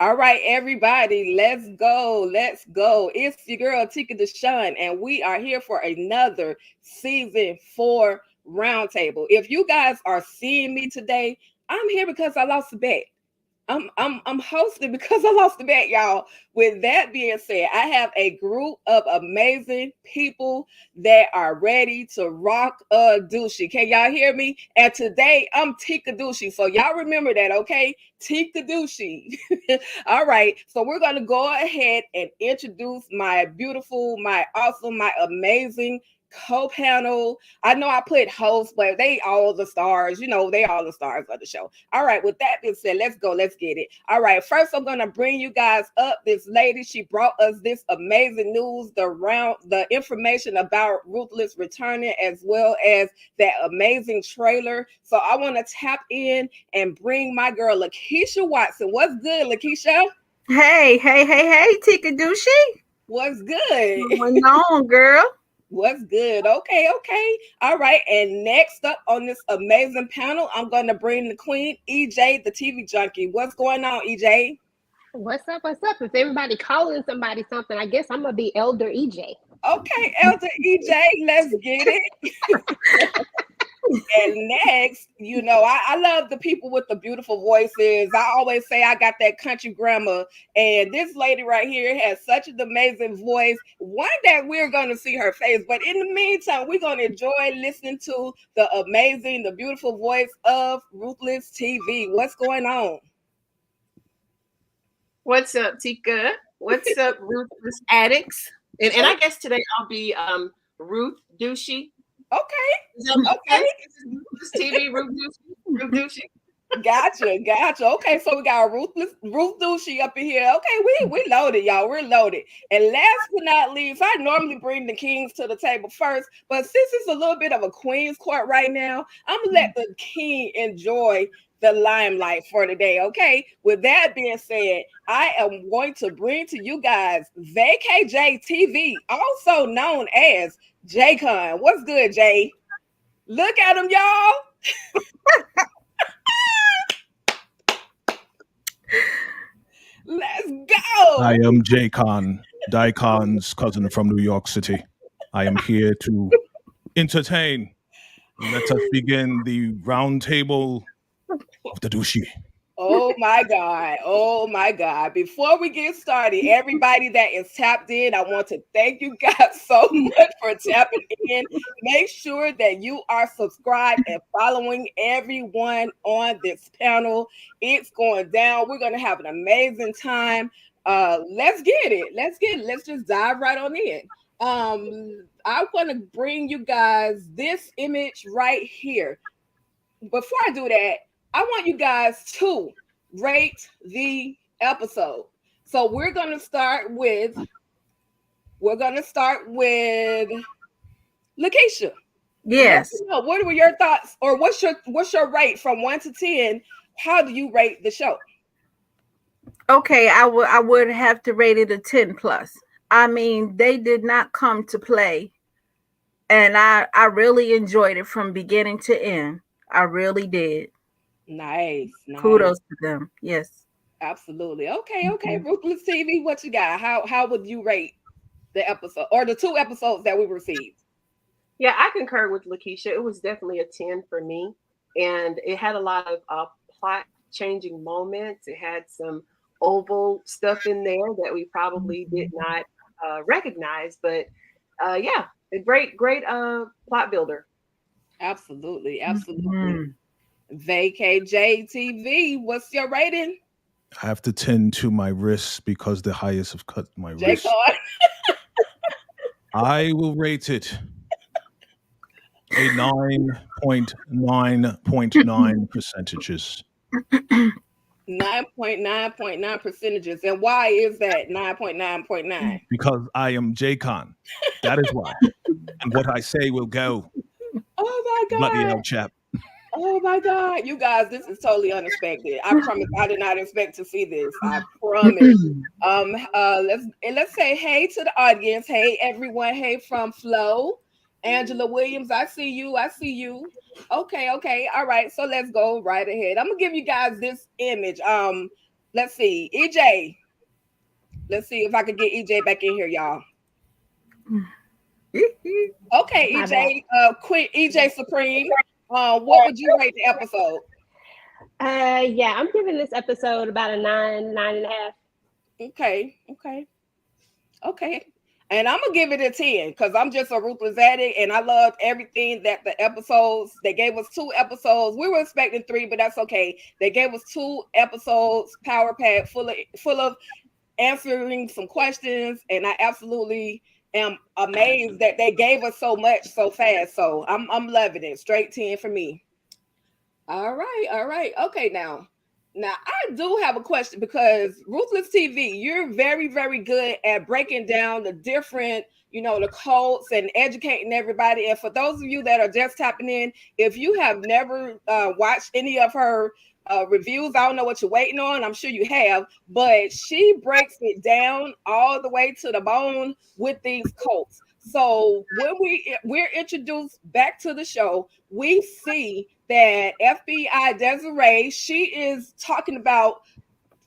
All right, everybody, let's go. Let's go. It's your girl TicahDishawn, and we are here for another season 4 roundtable. If you guys are seeing me today, I'm here because I lost a bet. I'm hosting because I lost the bet, y'all. With that being said, I have a group of amazing people that are ready to rock a douchey. Can y'all hear me? And today I'm Tika Douchey. So y'all remember that, okay? Tika Douchey. All right. So we're gonna go ahead and introduce my beautiful, my awesome, my amazing co-panel. I know I put hosts, but they all the stars. You know, they all the stars of the show. All right, with that being said, let's go. Let's get it. All right, first I'm gonna bring you guys up. This lady, she brought us this amazing news, the information about Ruthless returning, as well as that amazing trailer. So I want to tap in and bring my girl Lakeisha Watson. What's good, Lakeisha? Hey, TicahDishawn. What's good? What's going on, girl? What's good? Okay, okay. All right. And next up on this amazing panel, I'm going to bring the queen, EJ, the TV junkie. What's going on, EJ? What's up? What's up? If everybody calling somebody something, I guess I'm gonna be Elder EJ. Okay, Elder EJ, let's get it. And next, I love the people with the beautiful voices. I always say I got that country grandma. And this lady right here has such an amazing voice. One day we're going to see her face. But in the meantime, we're going to enjoy listening to the beautiful voice of Ruthless TV. What's going on? What's up, Tika? What's up, Ruthless Addicts? And I guess today I'll be Ruth Douchey. Okay. Okay. Ruthless TV, Ruth Douchey. Gotcha. Okay, so we got Ruth Douchey up in here. Okay, we loaded, y'all. We're loaded. And last but not least, I normally bring the kings to the table first, but since it's a little bit of a queen's court right now, I'm gonna let the king enjoy the limelight for today. Okay. With that being said, I am going to bring to you guys VKJ TV, also known as JCon. What's good, Jay? Look at him, y'all. Let's go. I am JCon, Daikon's cousin from New York City. I am here to entertain. Let us begin the round table of the douchey. Oh my God. Before we get started, everybody that is tapped in, I want to thank you guys so much for tapping in. Make sure that you are subscribed and following everyone on this panel. It's going down. We're going to have an amazing time. Let's get it. Let's just dive right on in. I want to bring you guys this image right here. Before I do that, I want you guys to rate the episode. So we're gonna start with Lakeisha. Yes. What were your thoughts, or what's your rate from 1 to 10? How do you rate the show? Okay, I would have to rate it a 10 plus. I mean, they did not come to play, and I really enjoyed it from beginning to end. I really did. Nice. Kudos to them. Yes. Absolutely. Okay. Ruthless TV, what you got? How would you rate the episode, or the 2 episodes that we received? Yeah, I concur with Lakeisha. It was definitely a 10 for me. And it had a lot of plot changing moments. It had some oval stuff in there that we probably did not recognize. But yeah, a great plot builder. Absolutely. VKJ TV, what's your rating? I have to tend to my wrists because the highest have cut my wrist. I will rate it a 9.9 percentages. 9.9 percentages. And why is that 9.9? Because I am JCon. That is why. And what I say will go. Oh my God. Bloody hell, chap. Oh my God, you guys, this is totally unexpected. I promise I did not expect to see this. I promise. Let's say hey to the audience. Hey everyone. Hey from Flo. Angela Williams, I see you. Okay. All right. So let's go right ahead. I'm gonna give you guys this image. let's see, EJ. Let's see if I could get EJ back in here, y'all. Okay, My EJ, Queen EJ Supreme. What would you rate the episode? Yeah, I'm giving this episode about a 9.5. Okay. And I'm gonna give it a 10 because I'm just a ruthless addict and I loved everything that the episodes. They gave us 2 episodes. We were expecting 3, but that's okay. They gave us 2 episodes, power pack, full of answering some questions, and I absolutely am amazed that they gave us so much so fast. So I'm loving it. Straight 10 for me. All right. Okay, now I do have a question because Ruthless TV, you're very, very good at breaking down the different, the cults and educating everybody. And for those of you that are just tapping in, if you have never watched any of her reviews, I don't know what you're waiting on. I'm sure you have, but she breaks it down all the way to the bone with these cults. So when we're introduced back to the show, we see that FBI Desiree, she is talking about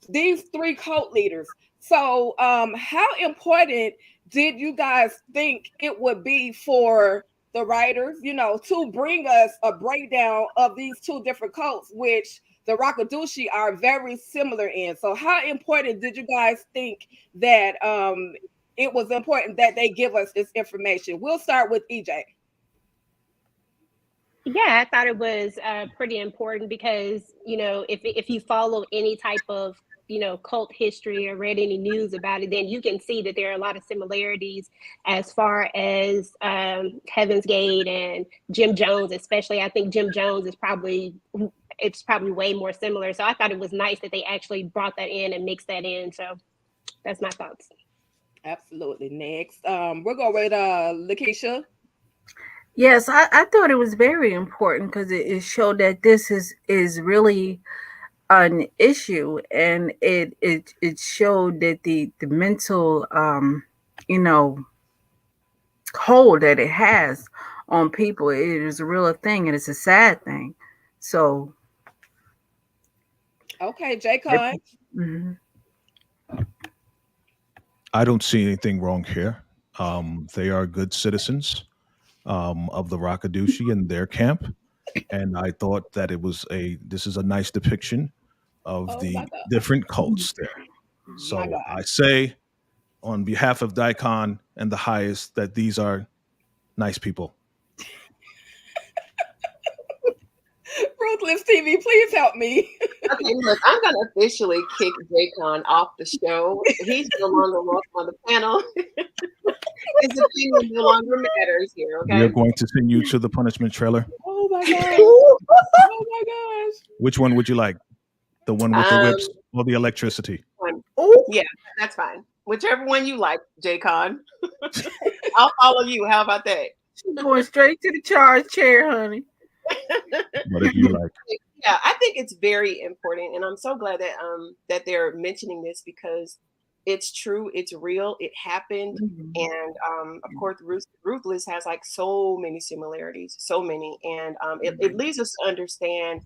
these 3 cult leaders. So how important did you guys think it would be for the writers, to bring us a breakdown of these 2 different cults, which the Rakadushi are very similar in? So how important did you guys think that it was important that they give us this information? We'll start with EJ. Yeah, I thought it was pretty important because, if you follow any type of, cult history or read any news about it, then you can see that there are a lot of similarities as far as Heaven's Gate and Jim Jones, especially. I think Jim Jones is probably way more similar. So I thought it was nice that they actually brought that in and mixed that in. So that's my thoughts. Absolutely. Next, we're going with Lakeisha. Yes, I thought it was very important because it showed that this is really an issue, and it showed that the mental hold that it has on people, it is a real thing and it's a sad thing. So okay, J. Con. Mm-hmm. I don't see anything wrong here. They are good citizens of the Rakadushi and their camp, and I thought that this is a nice depiction of the different cults there. So I say, on behalf of Daikon and the highest, that these are nice people. Ruthless TV, please help me. Okay, look, I'm going to officially kick Jaycon off the show. He's no longer welcome on the panel. His opinion no longer matters here, okay? We are going to send you to the punishment trailer. Oh my gosh. Oh my gosh. Which one would you like? The one with the whips or the electricity? Yeah, that's fine. Whichever one you like, Jaycon. I'll follow you. How about that? She's going straight to the charge chair, honey. Whatever you like. Yeah, I think it's very important, and I'm so glad that that they're mentioning this because it's true, it's real, it happened, and of course, Ruthless has like so many similarities, so many, and it leads us to understand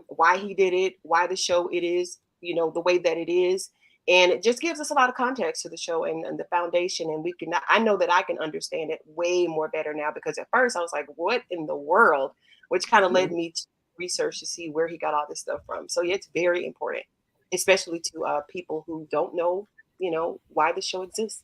why he did it, why the show it is, the way that it is, and it just gives us a lot of context to the show and the foundation, and I know that I can understand it way more better now because at first I was like, what in the world? Which kind of led me to research to see where he got all this stuff from. So yeah, it's very important, especially to people who don't know, why the show exists.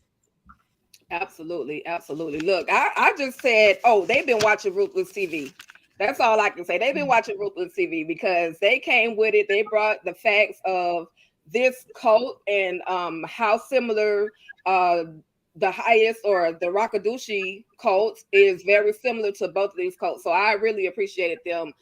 Absolutely. Look, I just said, they've been watching Ruthless TV. That's all I can say. They've been watching Ruthless TV because they came with it. They brought the facts of this cult and how similar the highest or the Rakadushi cult is very similar to both of these cults. So I really appreciated them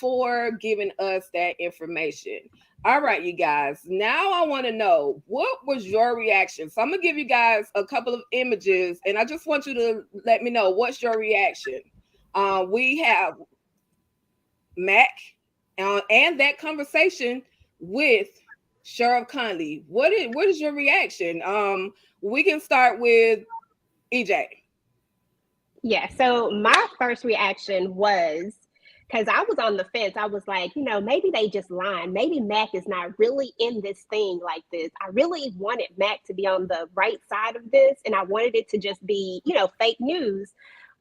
for giving us that information. All right, you guys. Now I want to know, what was your reaction? So I'm going to give you guys a couple of images, and I just want you to let me know what's your reaction. We have Mac and that conversation with Sheriff Conley. What is your reaction? We can start with EJ. Yeah, so my first reaction was Because I was on the fence. I was like, maybe they just lying. Maybe Mac is not really in this thing like this. I really wanted Mac to be on the right side of this, and I wanted it to just be, fake news.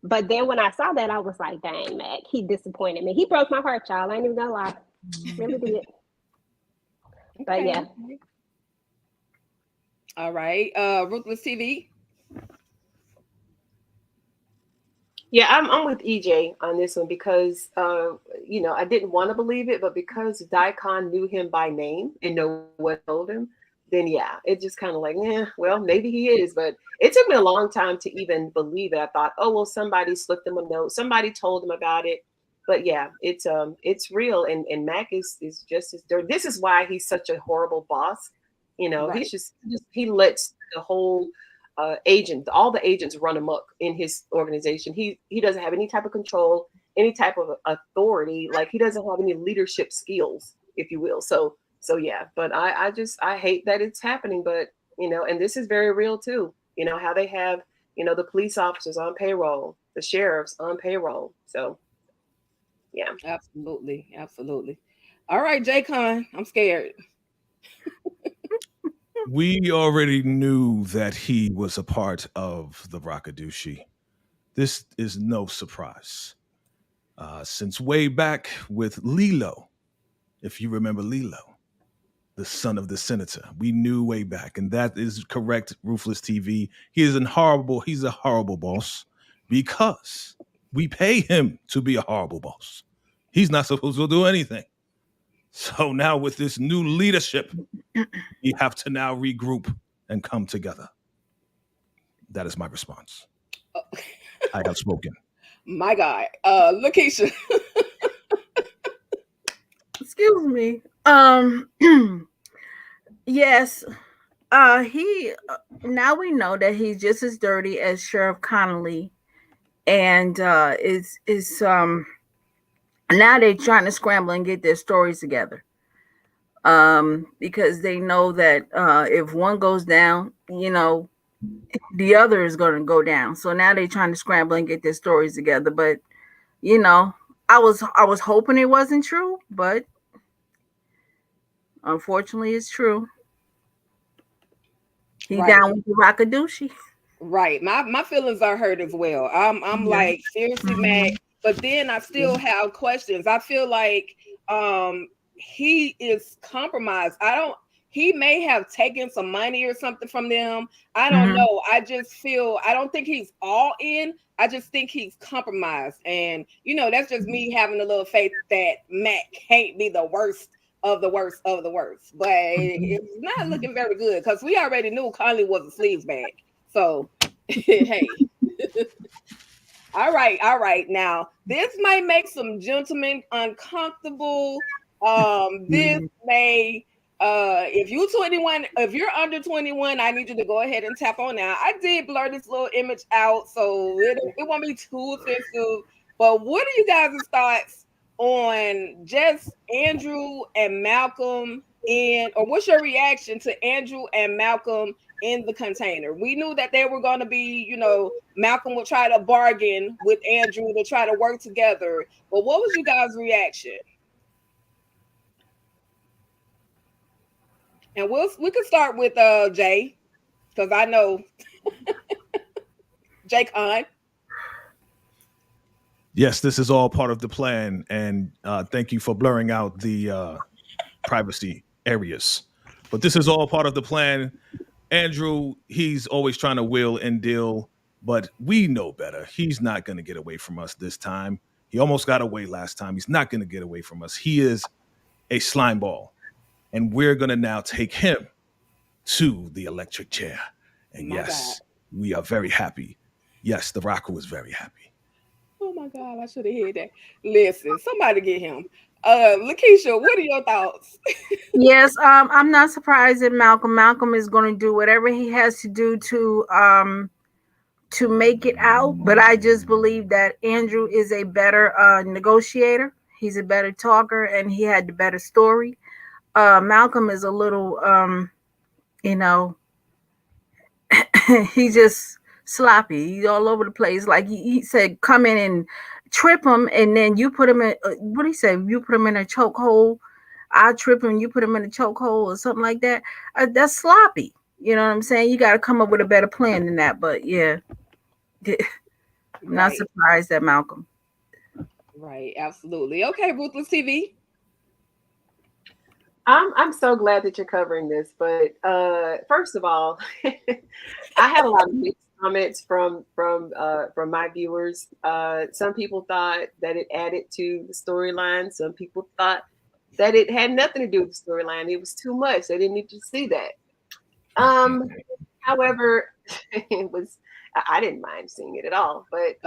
But then when I saw that, I was like, dang, Mac, he disappointed me. He broke my heart, y'all. I ain't even gonna lie. Really did. But Okay. yeah. All right. Ruthless TV. Yeah, I'm with EJ on this one because I didn't want to believe it, but because Daikon knew him by name and know what told him, then yeah, it just kind of like, well, maybe he is. But it took me a long time to even believe it. I thought, oh well, somebody slipped him a note, somebody told him about it. But yeah, it's real, and Mac is just as dirty. This is why he's such a horrible boss. Right. He's just he lets the whole all the agents run amok in his organization. He doesn't have any type of control, any type of authority. Like he doesn't have any leadership skills, if you will. So yeah, but I hate that it's happening, but and this is very real too. How they have, the police officers on payroll, the sheriffs on payroll. So yeah. Absolutely. Absolutely. All right, J-Con, I'm scared. We already knew that he was a part of the Rakadushi. This is no surprise. Since way back with Lilo, if you remember Lilo, the son of the senator, we knew way back, and that is correct. Ruthless TV. He's a horrible boss because we pay him to be a horrible boss. He's not supposed to do anything. So now with this new leadership, we have to now regroup and come together. That is my response. I have spoken. My God. Lakeisha. Excuse me. Yes. He now we know that he's just as dirty as Sheriff Connolly, and is now they're trying to scramble and get their stories together. Because they know that if one goes down, the other is going to go down. So now they're trying to scramble and get their stories together. But I was hoping it wasn't true, but unfortunately, it's true. He Right. down with the Rakadushi. Right. My feelings are hurt as well. I'm like, seriously, Mac. But then I still have questions. I feel like he is compromised. He may have taken some money or something from them. I don't know. I just feel I don't think he's all in. I just think he's compromised. And that's just me having a little faith that Mac can't be the worst of the worst of the worst. But it's not looking very good because we already knew Conley was a sleeves bag. So hey. All right. Now, this might make some gentlemen uncomfortable. This may if you're under 21, I need you to go ahead and tap on now. I did blur this little image out, so it won't be too offensive. But what are you guys' thoughts on just Andrew and Malcolm or what's your reaction to Andrew and Malcolm in the container? We knew that they were going to be, Malcolm would try to bargain with Andrew to try to work together. But what was you guys' reaction? And we could start with Jay, because I know Jay Khan. Yes, this is all part of the plan, and thank you for blurring out the privacy areas. But this is all part of the plan. Andrew, he's always trying to wheel and deal, but we know better. He's not going to get away from us this time. He almost got away last time. He's not going to get away from us. He is a slime ball, and we're going to now take him to the electric chair. And yes, we are very happy. Yes, the Raku is very happy. Oh my God, I should have heard that. Listen, somebody get him. Lakeisha, what are your thoughts? Yes, I'm not surprised that Malcolm is going to do whatever he has to do to make it out. But I just believe that Andrew is a better negotiator. He's a better talker, and he had the better story. Malcolm is a little, he's just sloppy. He's all over the place. Like he said, come in trip them, and then you put them in. What do you say? You put them in a chokehold. I trip them. You put them in a chokehold or something like that. That's sloppy. You know what I'm saying? You got to come up with a better plan than that. But yeah, I'm not surprised at Malcolm. Right, absolutely. Okay, Ruthless TV. I'm so glad that you're covering this, but first of all, I had a lot of mixed comments from my viewers. Some people thought that it added to the storyline. Some people thought that it had nothing to do with the storyline. It was too much. They didn't need to see that. However, it was I didn't mind seeing it at all, but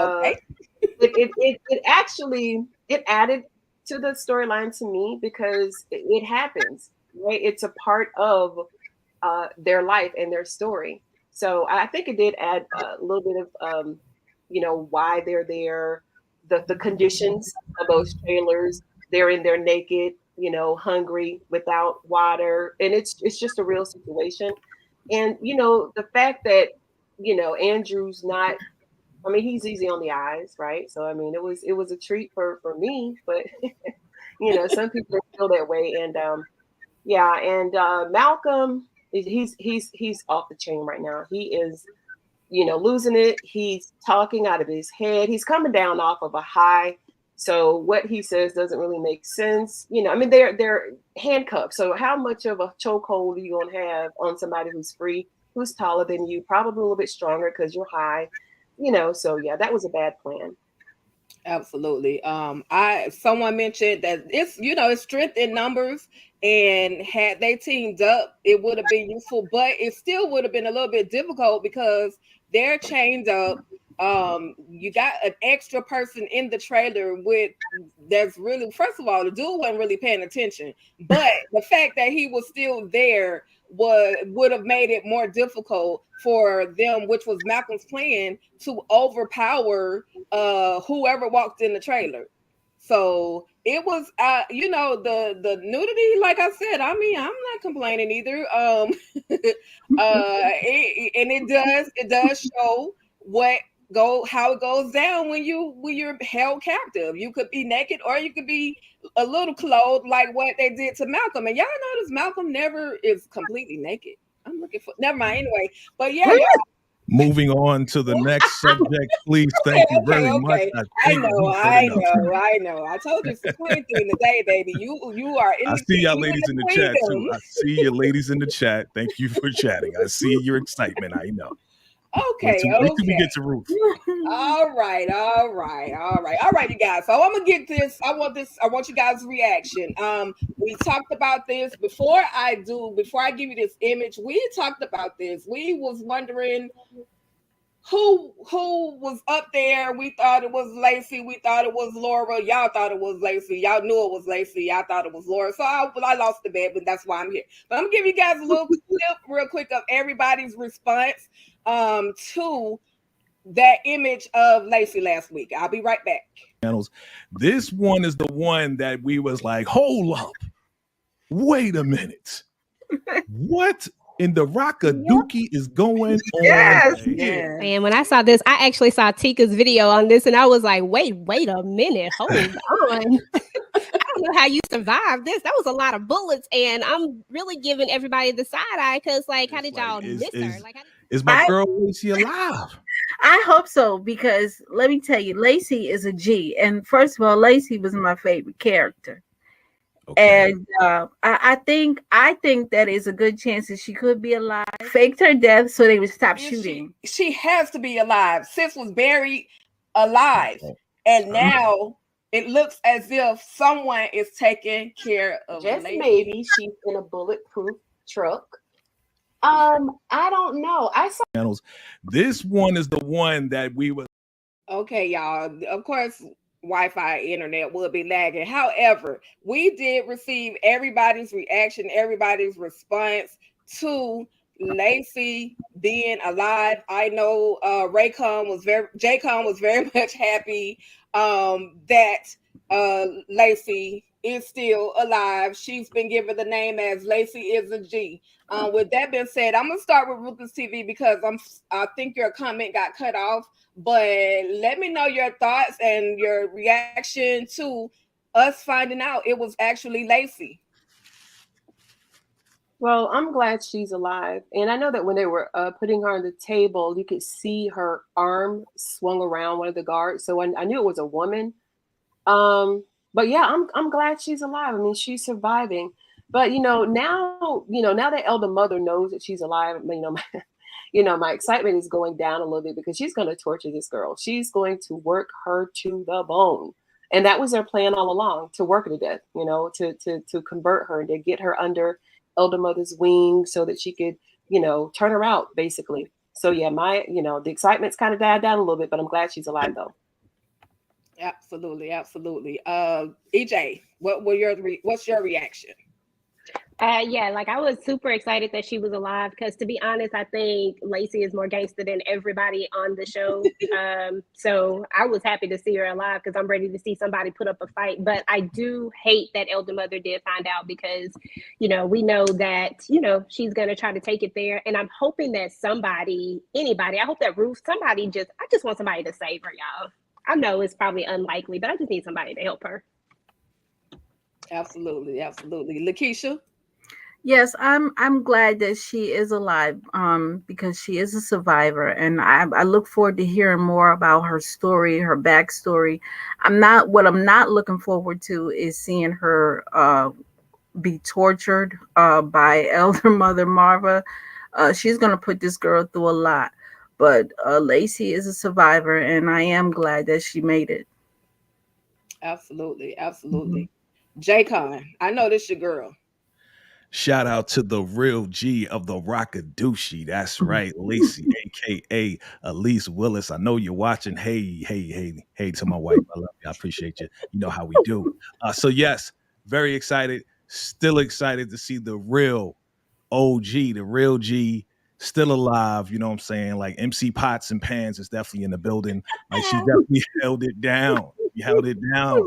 it actually it added to the storyline to me because it happens, right? It's a part of their life and their story. So I think it did add a little bit of why they're there, the conditions of those trailers. They're in there naked, hungry, without water, and it's just a real situation. And the fact that Andrew's not. I mean, he's easy on the eyes, right? So I mean, it was a treat for me, but some people feel that way. And Malcolm, he's off the chain right now. He is, losing it. He's talking out of his head. He's coming down off of a high. So what he says doesn't really make sense. I mean, they're handcuffed. So how much of a chokehold are you gonna have on somebody who's free, who's taller than you, probably a little bit stronger because you're high? So yeah, that was a bad plan. Absolutely. Someone mentioned that it's strength in numbers, and had they teamed up, it would have been useful, but it still would have been a little bit difficult because they're chained up. You got an extra person in the trailer that's really, first of all, the dude wasn't really paying attention, but the fact that he was still there would have made it more difficult for them, which was Malcolm's plan, to overpower whoever walked in the trailer. So it was the nudity, like I said, I mean, I'm not complaining either. It does show how it goes down when you're held captive. You could be naked or you could be a little clothed, like what they did to Malcolm. And y'all notice Malcolm never is completely naked. I'm looking for, never mind, anyway. But yeah, moving on to the next subject, please. Thank you very much. I know. I told you it's Queen thing today, baby. You are in I see y'all ladies in the chat too. I see you ladies in the chat. Thank you for chatting. I see your excitement. I know. Okay. Wait till we get to Ruth. All right, you guys. So I'm gonna get this. I want you guys' reaction. We talked about this before I give you this image. We talked about this. We was wondering who was up there. We thought it was Lacey. We thought it was Laura. Y'all thought it was Lacey. Y'all knew it was Lacey. Y'all thought it was Laura. So I lost the bet, but that's why I'm here. But I'm gonna give you guys a little clip real quick of everybody's response to that image of Lacey last week. I'll be right back. This one is the one that we was like, hold up, wait a minute, what in the Rockadookie is going on here? And when I saw this, I actually saw Tika's video on this, and I was like, wait a minute, hold on. I don't know how you survived this. That was a lot of bullets, and I'm really giving everybody the side eye because, like, how did y'all miss her? Is my girl Lacey alive? I hope so, because let me tell you, Lacey is a G. And first of all, Lacey was my favorite character. Okay. And I think that is a good chance that she could be alive. Faked her death so they would stop shooting. She has to be alive. Sis was buried alive. And now it looks as if someone is taking care of Just Lacey. Maybe she's in a bulletproof truck. I don't know. I saw this one is the one that we were. Okay, y'all. Of course, Wi-Fi internet will be lagging. However, we did receive everybody's reaction, everybody's response to Lacey being alive. I know Jaycon was very much happy that Lacey is still alive. She's been given the name as Lacey is a G. With that being said, I'm gonna start with Ruthless TV because I think your comment got cut off. But let me know your thoughts and your reaction to us finding out it was actually Lacey. Well, I'm glad she's alive. And I know that when they were putting her on the table, you could see her arm swung around one of the guards. So I knew it was a woman. But yeah, I'm glad she's alive. I mean, she's surviving. But now that Elder Mother knows that she's alive, my excitement is going down a little bit because she's going to torture this girl. She's going to work her to the bone. And that was their plan all along, to work her to death, to convert her and to get her under Elder Mother's wing so that she could, turn her out basically. So yeah, the excitement's kind of died down a little bit, but I'm glad she's alive though. Absolutely, absolutely. EJ, what's your reaction? Yeah, like I was super excited that she was alive because, to be honest, I think Lacey is more gangster than everybody on the show. So I was happy to see her alive because I'm ready to see somebody put up a fight. But I do hate that Elder Mother did find out because, we know that, she's going to try to take it there. And I'm hoping that anybody, I hope that Ruth, I just want somebody to save her, y'all. I know it's probably unlikely, but I just need somebody to help her. Absolutely, absolutely. Lakeisha? Yes, I'm glad that she is alive because she is a survivor, and I look forward to hearing more about her story, her backstory. What I'm not looking forward to is seeing her be tortured by Elder Mother Marva. She's gonna put this girl through a lot. But Lacey is a survivor, and I am glad that she made it. Absolutely, absolutely. J-Con, I know this your girl. Shout out to the real G of the Rockadushi. That's right, Lacey, aka Elise Willis. I know you're watching. Hey to my wife. I love you. I appreciate you. You know how we do. So yes, very excited. Still excited to see the real OG, the real G, still alive. You know what I'm saying? Like MC Pots and Pans is definitely in the building. Like she definitely held it down. You held it down.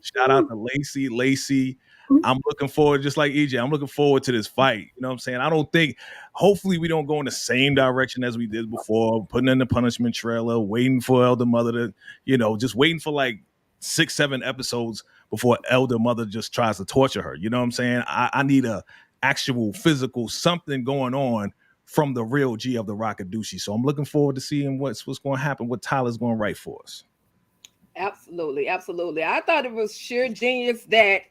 Shout out to Lacey. I'm looking forward, just like EJ, I'm looking forward to this fight. You know what I'm saying? Hopefully we don't go in the same direction as we did before, putting in the punishment trailer, waiting for Elder Mother to, just waiting for like 6-7 episodes before Elder Mother just tries to torture her. You know what I'm saying? I need a actual physical something going on from the real G of the Rockadushi. So I'm looking forward to seeing what's going to happen, what Tyler's going to write for us. Absolutely, absolutely. I thought it was sheer genius that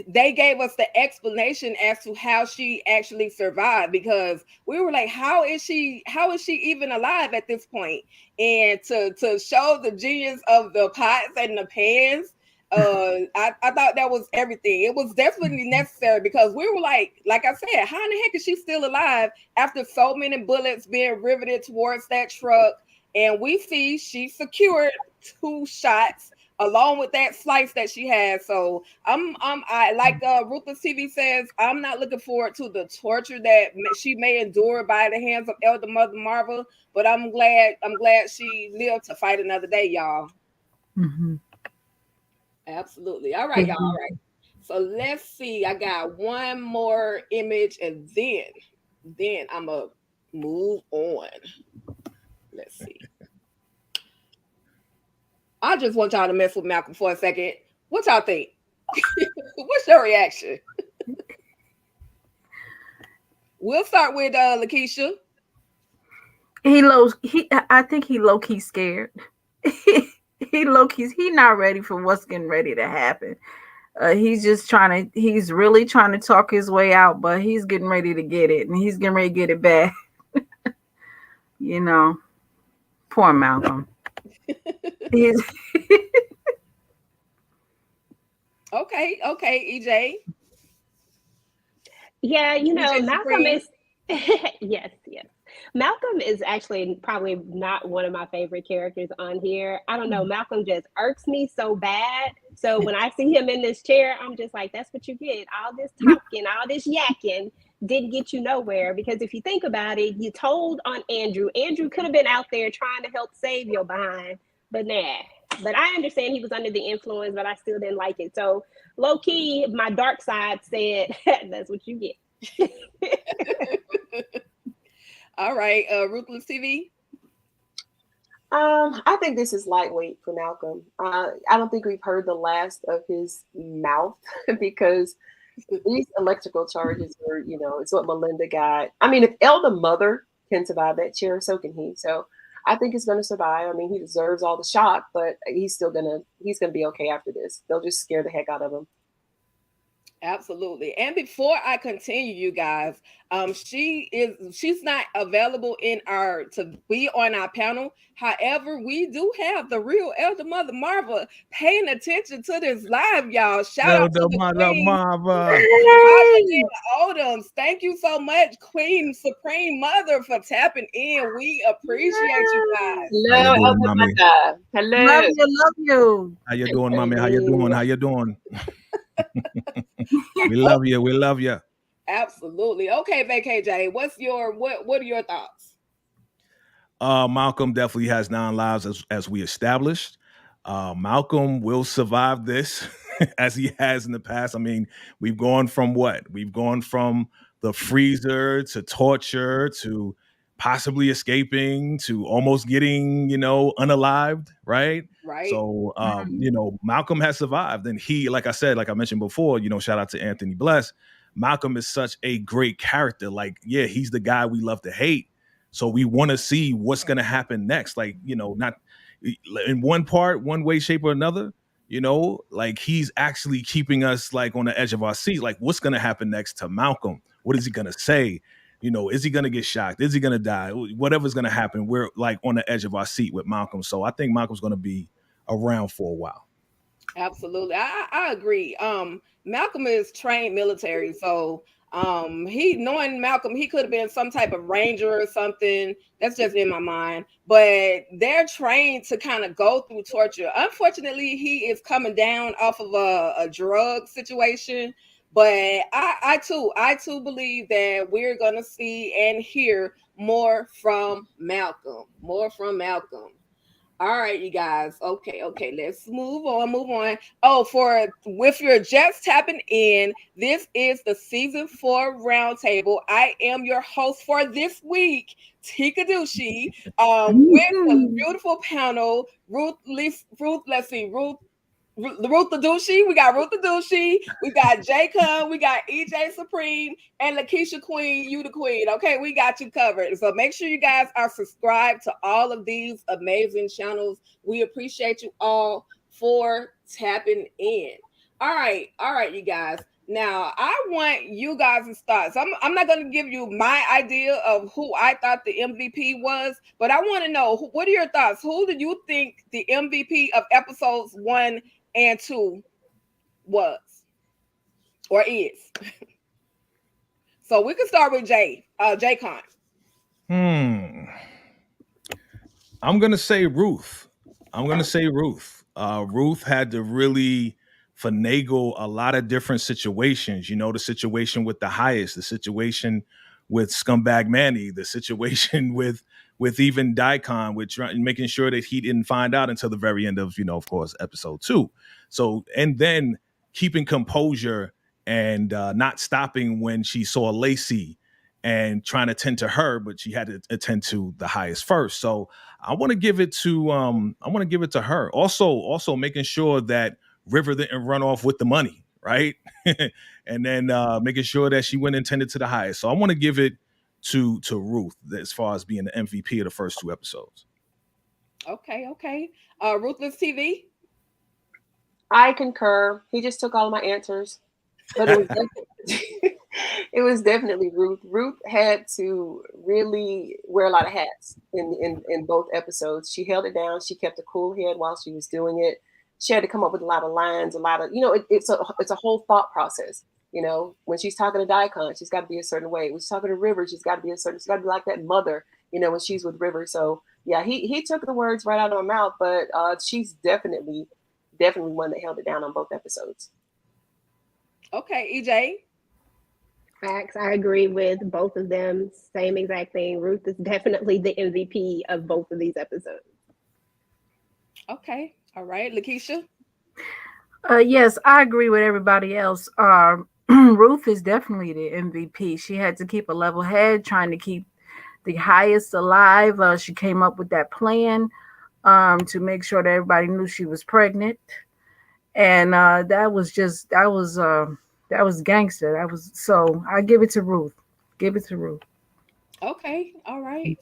they gave us the explanation as to how she actually survived, because we were like, how is she even alive at this point? And to show the genius of the pots and the pans, I thought that was everything. It was definitely necessary because we were like I said, how in the heck is she still alive after so many bullets being riveted towards that truck? And we see she secured 2 shots along with that slice that she has. So I like Ruthless TV says, I'm not looking forward to the torture that she may endure by the hands of Elder Mother Marvel, but I'm glad she lived to fight another day, y'all. Mm-hmm. Absolutely. All right, y'all. All right. So let's see. I got one more image, and then I'm gonna move on. Let's see. I just want y'all to mess with Malcolm for a second. What y'all think? What's your reaction? We'll start with Lakeisha. I think he low key scared. He not ready for what's getting ready to happen. He's really trying to talk his way out, but he's getting ready to get it, and he's getting ready to get it back. Poor Malcolm. Okay, EJ. Yeah, Malcolm is yes. Malcolm is actually probably not one of my favorite characters on here. I don't know. Malcolm just irks me so bad. So when I see him in this chair, I'm just like, that's what you get. All this talking, all this yakking didn't get you nowhere. Because if you think about it, you told on Andrew. Andrew could have been out there trying to help save your behind. But nah, But I understand he was under the influence, but I still didn't like it. So low key, my dark side said, "That's what you get." All right, Ruthless TV. I think this is lightweight for Malcolm. I don't think we've heard the last of his mouth because these electrical charges are, it's what Melinda got. I mean, if Elder Mother can survive that chair, so can he. So I think he's going to survive. I mean, he deserves all the shock, but he's gonna be okay after this. They'll just scare the heck out of him. Absolutely. And before I continue, you guys, she's not available to be on our panel. However, we do have the real Elder Mother Marva paying attention to this live, y'all. Shout out to the Queen Marva. Odoms. Thank you so much, Queen Supreme Mother, for tapping in. We appreciate you guys. Hello, Elder Mother. Hello. Love you. How you doing, mommy? How you doing? We love you. We love you. Absolutely. Okay, VKJ, what are your thoughts? Malcolm definitely has 9 lives as we established. Malcolm will survive this as he has in the past. I mean, we've gone from what? We've gone from the freezer to torture to possibly escaping to almost getting, unalived, right? Right. So, Malcolm has survived. And he, like I mentioned before, shout out to Anthony Bless. Malcolm is such a great character. Like, yeah, he's the guy we love to hate. So we want to see what's going to happen next. Like, not in one way, shape or another, like he's actually keeping us like on the edge of our seat. Like, what's going to happen next to Malcolm? What is he going to say? Is he going to get shocked? Is he going to die? Whatever's going to happen, we're like on the edge of our seat with Malcolm. So I think Malcolm's going to be around for a while. Absolutely. I agree. Malcolm is trained military. So knowing Malcolm, he could have been some type of ranger or something. That's just in my mind. But they're trained to kind of go through torture. Unfortunately, he is coming down off of a drug situation. But I too believe that we're gonna see and hear more from Malcolm. All right, you guys. Okay. Let's move on. Oh, if you're just tapping in, this is the season 4 roundtable. I am your host for this week, TicahDishawn, with the beautiful panel, Ruth the Douchey, we got Ruth the Douchey, we got Jacob, we got EJ Supreme, and Lakeisha Queen, you the queen. Okay, we got you covered. So make sure you guys are subscribed to all of these amazing channels. We appreciate you all for tapping in. All right, you guys. Now, I want you guys' thoughts. I'm not going to give you my idea of who I thought the MVP was, but I want to know, what are your thoughts? Who do you think the MVP of episodes 1 and 2 was or is? So we can start with J-Con. I'm going to say Ruth. Ruth had to really finagle a lot of different situations. The situation with the highest, the situation with Scumbag Manny, the situation with even Daikon, with making sure that he didn't find out until the very end of, of course, episode 2. So, and then keeping composure and not stopping when she saw Lacey and trying to tend to her, but she had to attend to the highest first. So I want to give it to her. Also making sure that River didn't run off with the money, right? And then making sure that she went and tended to the highest. So I want to give it to Ruth as far as being the MVP of the first 2 episodes. Okay. Ruthless TV. I concur. He just took all my answers, but it was definitely Ruth. Ruth had to really wear a lot of hats in both episodes. She held it down. She kept a cool head while she was doing it. She had to come up with a lot of lines, it's a whole thought process. When she's talking to Daikon, she's got to be a certain way. When she's talking to River, she's got to be like that mother, when she's with River. So yeah, he took the words right out of her mouth, but she's definitely one that held it down on both episodes. Okay, EJ. Facts. I agree with both of them. Same exact thing. Ruth is definitely the MVP of both of these episodes. Okay. All right, Lakeisha. Yes, I agree with everybody else. Ruth is definitely the MVP. She had to keep a level head, trying to keep the highest alive. She came up with that plan to make sure that everybody knew she was pregnant, and that was gangster. That was so. I give it to Ruth. Give it to Ruth. Okay, all right.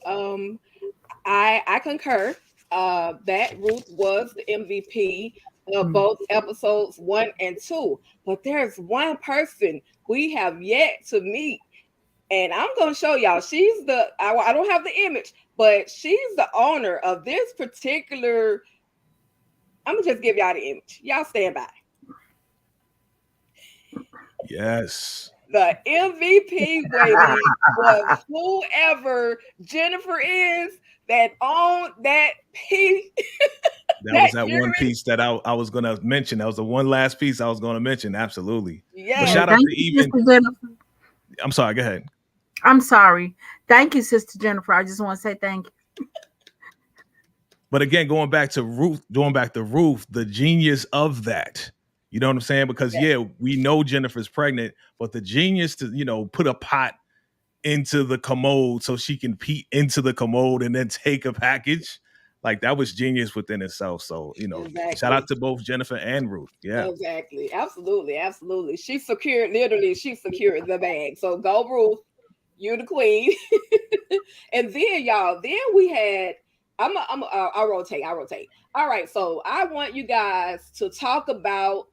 I concur. That Ruth was the MVP of Mm. both episodes 1 and 2. But there's one person we have yet to meet, and I'm gonna show y'all. She's the I don't have the image, but she's the owner of this particular. I'm gonna just give y'all the image. Y'all stand by. Yes. The MVP lady was whoever Jennifer is that owned that piece. That was that one piece that I was going to mention. That was the one last piece I was going to mention. Absolutely. But Yes. shout out Thank to you, even. Sister Jennifer. I'm sorry. Go ahead. I'm sorry. Thank you, Sister Jennifer. I just want to say thank you. But again, going back to Ruth, the genius of that. You know what I'm saying? Because Yes. we know Jennifer's pregnant, but the genius to put a pot into the commode so she can peek into the commode and then take a package. Like that was genius within itself. So, Exactly. shout out to both Jennifer and Ruth. Yeah. Exactly. Absolutely. Absolutely. She secured, literally, she secured the bag. So go, Ruth. You're the queen. And then, y'all, then we had, I'll rotate. All right. So I want you guys to talk about.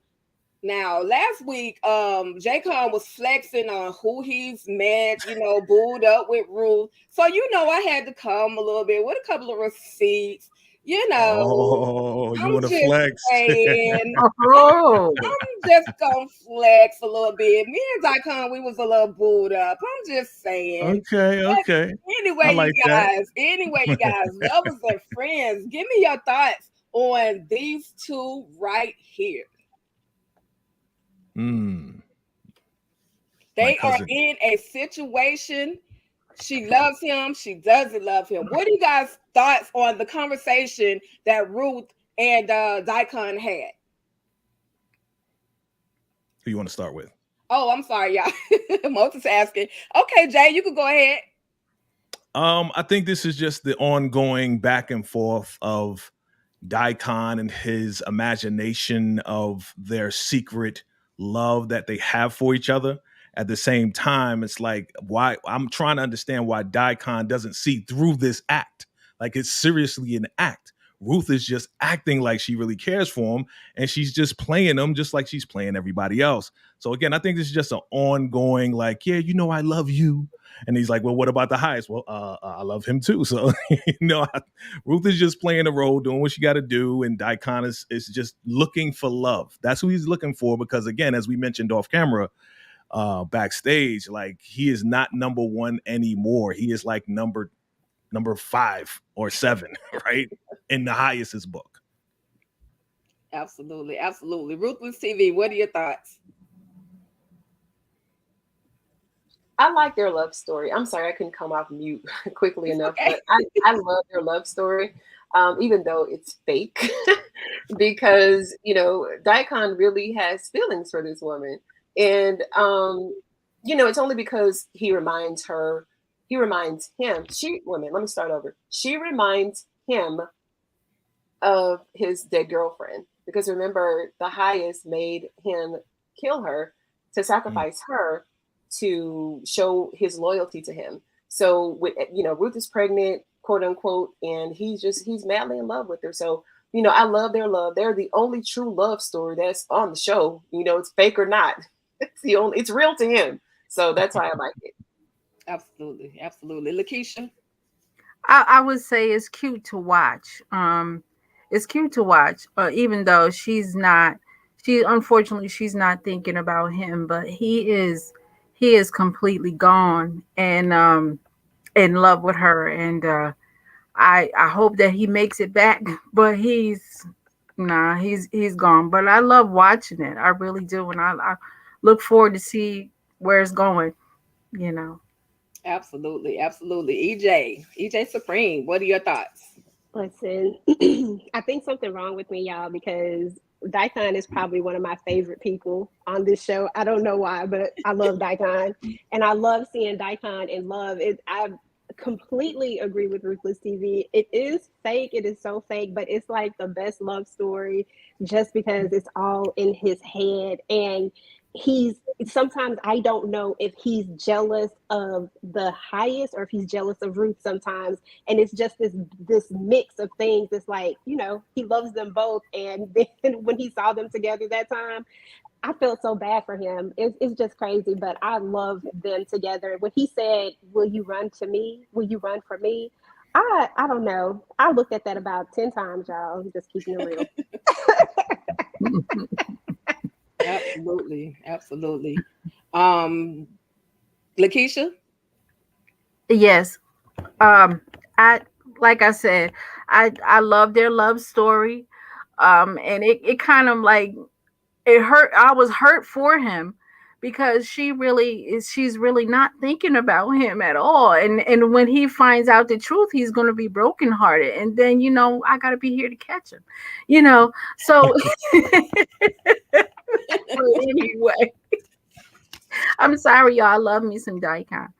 Now, last week, Jaycon was flexing on who he's met, booed up with Ruth. So, I had to come a little bit with a couple of receipts. Oh, you I'm want to just flex? saying, Oh, I'm just gonna flex a little bit. Me and Jaycon, we was a little booed up. I'm just saying. Okay. I Anyway, like that. you guys, lovers and friends, give me your thoughts on these two right here. My They are cousin. in a situation. She loves him. She doesn't love him. What are you guys' thoughts on the conversation that Ruth and Daikon had? Who you want to start with? Oh, I'm sorry, y'all. Multitasking. Okay, Jay, you can go ahead. I think this is just the ongoing back and forth of Daikon and his imagination of their secret love that they have for each other. At the same time, it's like why I'm trying to understand why Daikon doesn't see through this act. Like it's seriously an act. Ruth is just acting like she really cares for him, and she's just playing him just like she's playing everybody else. So again, I think this is just an ongoing, like, yeah, I love you. And he's like, well, what about the highest? Well, I love him too. So, Ruth is just playing the role, doing what she got to do. And Daikon is just looking for love. That's who he's looking for. Because again, as we mentioned off camera, backstage, like he is not number one anymore. He is like number 5 or 7, right? In the highest book. Absolutely. Ruthless TV, what are your thoughts? I like their love story. I'm sorry I couldn't come off mute quickly enough, Okay. but I love their love story, even though it's fake, because Daikon really has feelings for this woman, and it's only because he reminds him. Let me start over. She reminds him of his dead girlfriend, because remember, the highest made him kill her to sacrifice her to show his loyalty to him. So with Ruth is pregnant, quote unquote, and he's madly in love with her. So I love their love. They're the only true love story that's on the show. It's fake or not. It's real to him. So that's why I like it. Absolutely. Lakeisha? I would say it's cute to watch. It's cute to watch, even though unfortunately she's not thinking about him, but he is completely gone and in love with her, and I hope that he makes it back, but he's gone. But I love watching it. I really do, and I look forward to see where it's going. Absolutely. EJ Supreme, what are your thoughts? Listen, I think something wrong with me, y'all, because Daikon is probably one of my favorite people on this show. I don't know why, but I love Daikon, and I love seeing Daikon in love. I completely agree with Ruthless TV. It is fake. It is so fake, but it's like the best love story just because it's all in his head. And he's sometimes I don't know if he's jealous of the highest or if he's jealous of Ruth sometimes. And it's just this mix of things. It's like, he loves them both. And then when he saw them together that time, I felt so bad for him. It's just crazy, but I love them together. When he said, "Will you run to me? Will you run for me?" I don't know. I looked at that about 10 times, y'all. Just keeping it real. Absolutely. Absolutely. Lakeisha? Yes. I like I said, I love their love story. And it kind of like it hurt. I was hurt for him because she's really not thinking about him at all. And when he finds out the truth, he's gonna be brokenhearted. And then, I gotta be here to catch him. So anyway. I'm sorry, y'all. I love me some Daikon.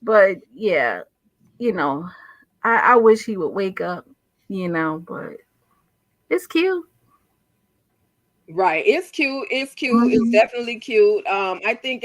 But yeah, I wish he would wake up, but it's cute. Right. It's cute. It's cute. Mhm. It's definitely cute. I think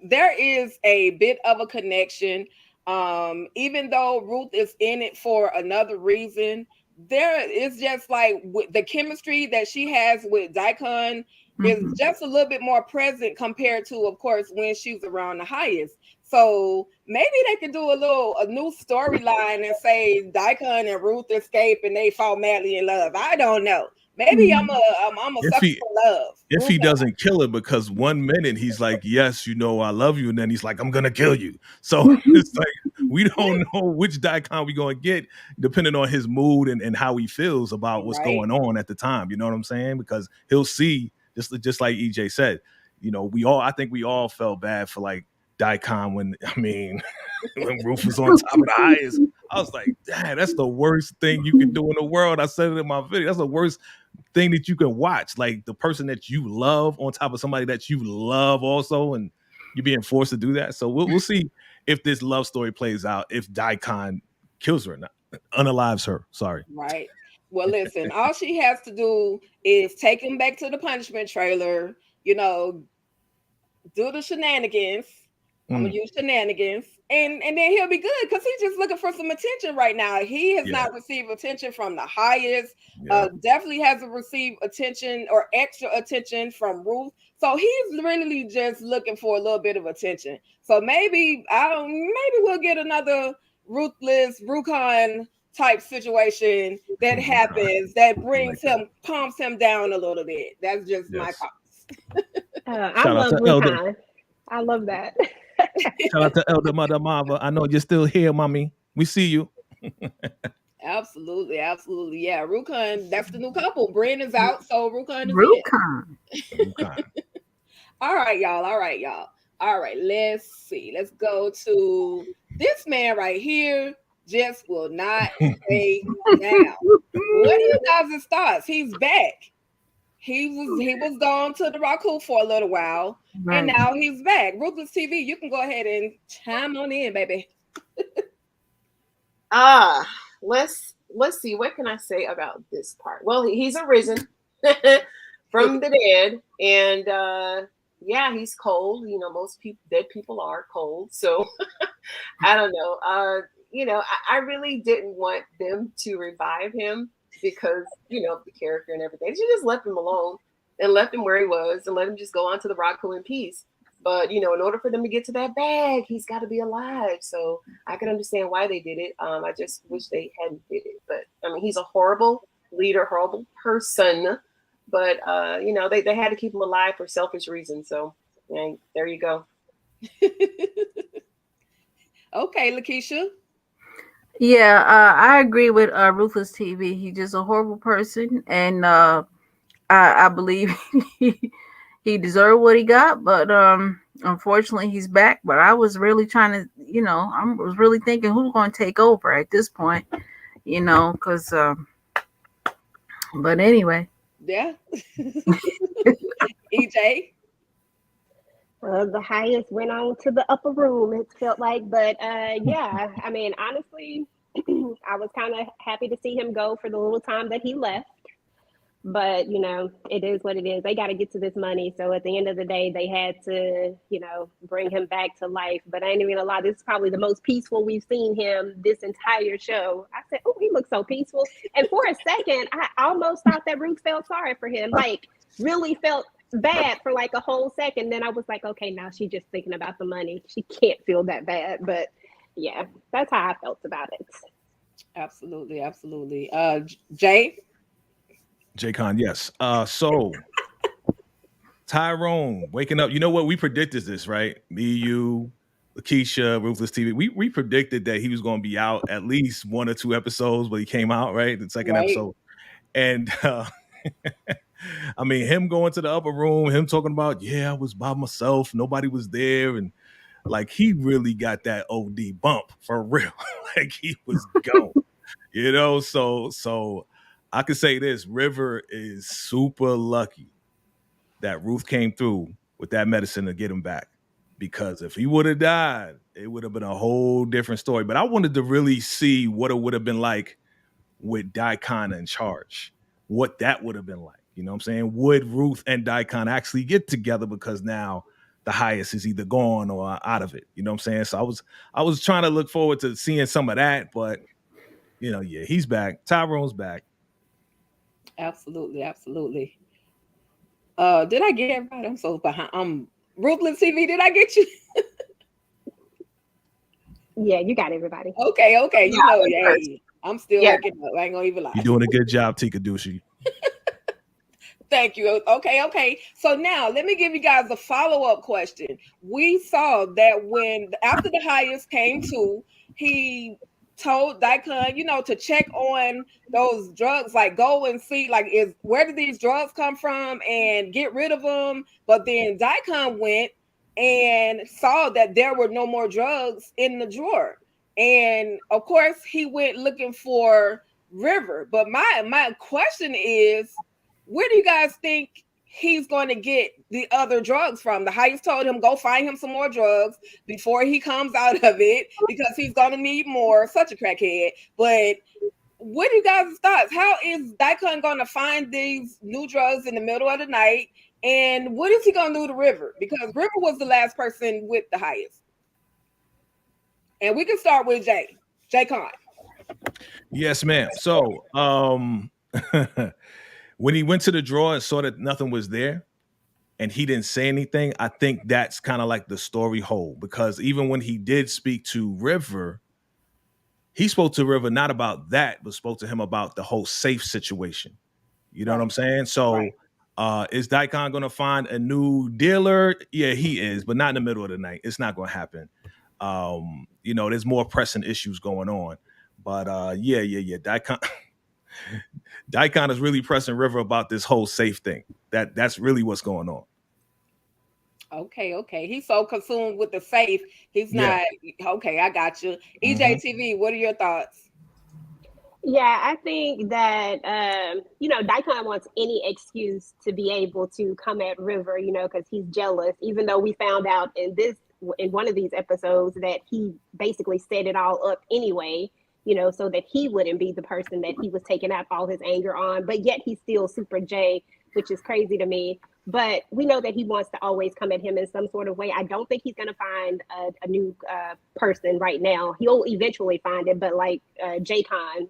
there is a bit of a connection. Even though Ruth is in it for another reason, there is just like the chemistry that she has with Daikon is Mhm. just a little bit more present compared to, of course, when she's around the highest. So maybe they could do a new storyline and say Daikon and Ruth escape and they fall madly in love. I don't know. Maybe I'm a If sucker he for love. if he doesn't kill her, because 1 minute he's like, yes, I love you, and then he's like, I'm gonna kill you. So it's like we don't know which Daikon we gonna get depending on his mood and how he feels about what's Right. going on at the time. You know what I'm saying? Because he'll see, just like EJ said, I think we all felt bad for like Daikon when when Roof was on top of the highest. I was like, damn, that's the worst thing you can do in the world. I said it in my video. That's the worst thing that you can watch. Like the person that you love on top of somebody that you love also, and you're being forced to do that. So we'll see if this love story plays out, if Daikon kills her or not. Unalives her. Sorry. Right. Well, listen, all she has to do is take him back to the punishment trailer, do the shenanigans. I'm gonna use shenanigans, and then he'll be good because he's just looking for some attention right now. He has not received attention from the highest. Definitely hasn't received attention or extra attention from Ruth. So he's really just looking for a little bit of attention. So maybe we'll get another ruthless Rukon type situation that happens that brings him, calms him down a little bit. That's just my thoughts. I love Rukon. I love that. Shout out to Elder Mother Marva. I know you're still here, mommy. We see you. Absolutely. Yeah, Rukon, that's the new couple. Brandon's out, so Rukon is in. Rukon. All right, y'all. All right, let's see. Let's go to this man right here. Just will not stay down. What are you guys' thoughts? He's back. He was gone to the Raku for a little while, and now he's back. Ruthless TV, you can go ahead and chime on in, baby. Let's see. What can I say about this part? Well, he's arisen from the dead, and he's cold. Most dead people are cold, so I don't know. I really didn't want them to revive him because the character and everything. She just left him alone and left him where he was and let him just go on to the Raku in peace. But in order for them to get to that bag, he's got to be alive. So I can understand why they did it. I just wish they hadn't did it. But he's a horrible leader, horrible person. But they had to keep him alive for selfish reasons. So there you go. Okay, Lakeisha. Yeah, I agree with Ruthless TV. He's just a horrible person, and I believe he deserved what he got. But unfortunately, he's back. But I was really trying to, I was really thinking who's going to take over at this point. because but anyway. Yeah. EJ. Well, the highest went on to the upper room, it felt like. But yeah, I mean, honestly, I was kind of happy to see him go for the little time that he left. But, it is what it is. They got to get to this money. So at the end of the day, they had to, bring him back to life. But I ain't even gonna lie, this is probably the most peaceful we've seen him this entire show. I said, oh, he looks so peaceful. And for a second, I almost thought that Ruth felt sorry for him. Like, really felt bad for like a whole second. Then I was like, okay, now she's just thinking about the money. She can't feel that bad. But yeah, that's how I felt about it. Absolutely, absolutely. Jay? J-Con, yes. So Tyrone waking up. You know what? We predicted this, right? Me, you, Lakeisha, Ruthless TV. We predicted that he was going to be out at least 1 or 2 episodes, but he came out, right? The second episode. And I mean, him going to the upper room, him talking about, I was by myself. Nobody was there. And like, he really got that OD bump for real. Like, he was gone, So I can say this, River is super lucky that Ruth came through with that medicine to get him back. Because if he would have died, it would have been a whole different story. But I wanted to really see what it would have been like with Daikon in charge, what that would have been like. You know what I'm saying? Would Ruth and Daikon actually get together, because now the highest is either gone or out of it. You know what I'm saying? So I was trying to look forward to seeing some of that, but he's back. Tyrone's back. Absolutely, absolutely. Did I get everybody? I'm so behind. Ruthless TV, did I get you? Yeah, you got everybody. Okay. I'm still looking up. I ain't gonna even lie. You're doing a good job, TicahDishawn. Thank you. Okay. So now let me give you guys a follow-up question. We saw that after the highest came to, he told Daikon, to check on those drugs, like go and see, like, where did these drugs come from and get rid of them. But then Daikon went and saw that there were no more drugs in the drawer. And of course, he went looking for River. But my question is, where do you guys think he's going to get the other drugs from? The highest told him, go find him some more drugs before he comes out of it, because he's going to need more. Such a crackhead. But what are you guys' thoughts? How is Daikon going to find these new drugs in the middle of the night? And what is he going to do to River? Because River was the last person with the highest. And we can start with J-Con. Yes, ma'am. So when he went to the drawer and saw that nothing was there and he didn't say anything, I think that's kind of like the story whole. Because even when he did speak to River, he spoke to River not about that, but spoke to him about the whole safe situation. You know what I'm saying? So is Daikon going to find a new dealer? Yeah, he is, but not in the middle of the night. It's not going to happen. There's more pressing issues going on. But Daikon is really pressing River about this whole safe thing. That's really what's going on. Okay. He's so consumed with the safe. He's not. Okay, I got you. EJTV, what are your thoughts? Yeah, I think that, Daikon wants any excuse to be able to come at River, because he's jealous, even though we found out in one of these episodes that he basically set it all up anyway, so that he wouldn't be the person that he was taking out all his anger on. But yet he's still Super J, which is crazy to me. But we know that he wants to always come at him in some sort of way. I don't think he's going to find a new person right now. He'll eventually find it. But like J-Con,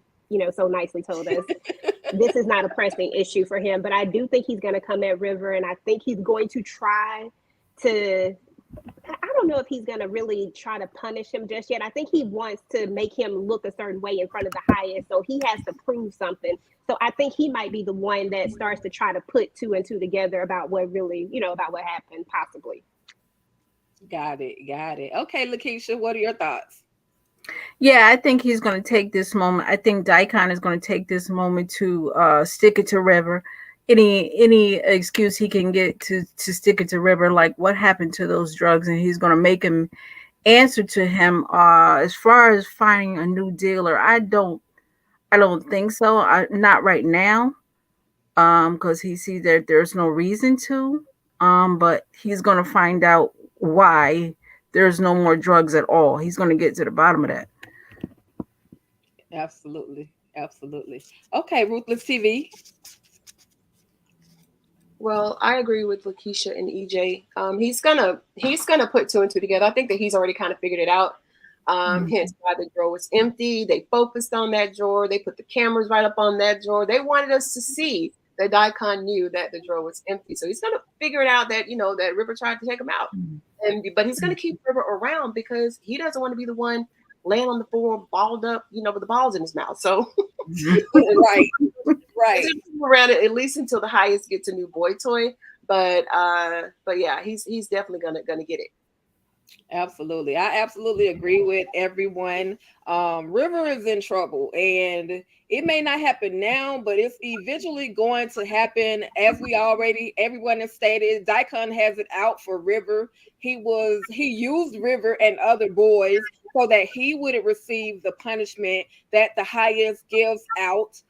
so nicely told us, this is not a pressing issue for him. But I do think he's going to come at River. And I think he's going to try to... I don't know if he's going to really try to punish him just yet. I think he wants to make him look a certain way in front of the highest. So he has to prove something. So I think he might be the one that starts to try to put 2 and 2 together about what really, about what happened, possibly. Got it. Okay, Lakeisha, what are your thoughts? Yeah, I think he's going to take this moment. I think Daikon is going to take this moment to stick it to River. Any excuse he can get to stick it to River, like what happened to those drugs, and he's going to make him answer to him. As far as finding a new dealer, I don't I don't think so. Not right now. Because he sees that there's no reason to. But he's gonna find out why there's no more drugs at all. He's gonna get to the bottom of that. Absolutely. Absolutely. Okay, Ruthless TV. Well, I agree with Lakeisha and EJ. He's gonna put two and two together. I think that he's already kind of figured it out. Hence why the drawer was empty. They focused on that drawer. They put the cameras right up on that drawer. They wanted us to see that Daikon knew that the drawer was empty. So he's gonna figure it out that that River tried to take him out, but he's gonna keep River around because he doesn't want to be the one laying on the floor balled up, with the balls in his mouth. So Right. Right. around it at least until the highest gets a new boy toy. But yeah, he's definitely gonna get it. Absolutely. I absolutely agree with everyone. River is in trouble and it may not happen now, but it's eventually going to happen as everyone has stated. Daikon has it out for River. He used River and other boys so that he wouldn't receive the punishment that the highest gives out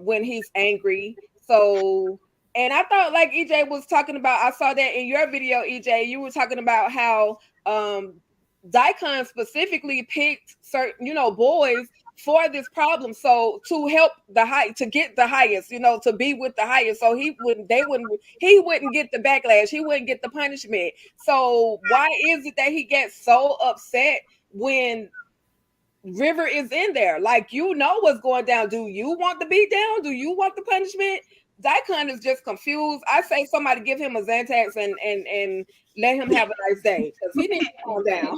when he's angry. So and I thought like EJ was talking about, I saw that in your video, EJ, you were talking about how Daikon specifically picked certain, boys for this problem. So to help to get the highest, to be with the highest. So he wouldn't get the backlash. He wouldn't get the punishment. So why is it that he gets so upset when River is in there? Like, what's going down. Do you want the beat down? Do you want the punishment? Daikon is just confused. I say somebody give him a Xanax and let him have a nice day because he needs to calm down.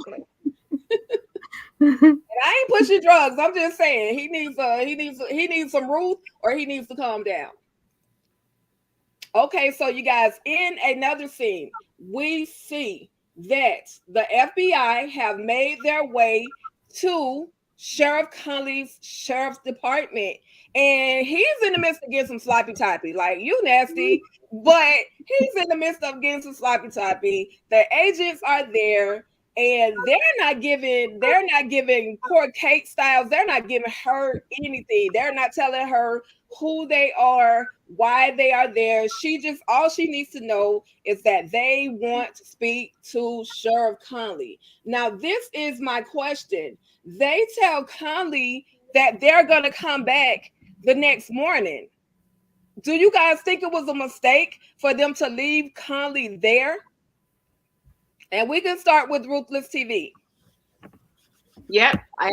And I ain't pushing drugs. I'm just saying he needs some Ruth, or he needs to calm down. Okay, so you guys, in another scene, we see that the FBI have made their way to Sheriff Conley's sheriff's department, and he's in the midst of getting some sloppy toppy. Like, you nasty, but he's in the midst of getting some sloppy toppy. The agents are there, and they're not giving poor Kate Styles. They're not giving her anything. They're not telling her who they are, why they are there. All she needs to know is that they want to speak to Sheriff Conley. Now, this is my question. They tell Conley that they're going to come back the next morning. Do you guys think it was a mistake for them to leave Conley there? And we can start with Ruthless TV. Yep, I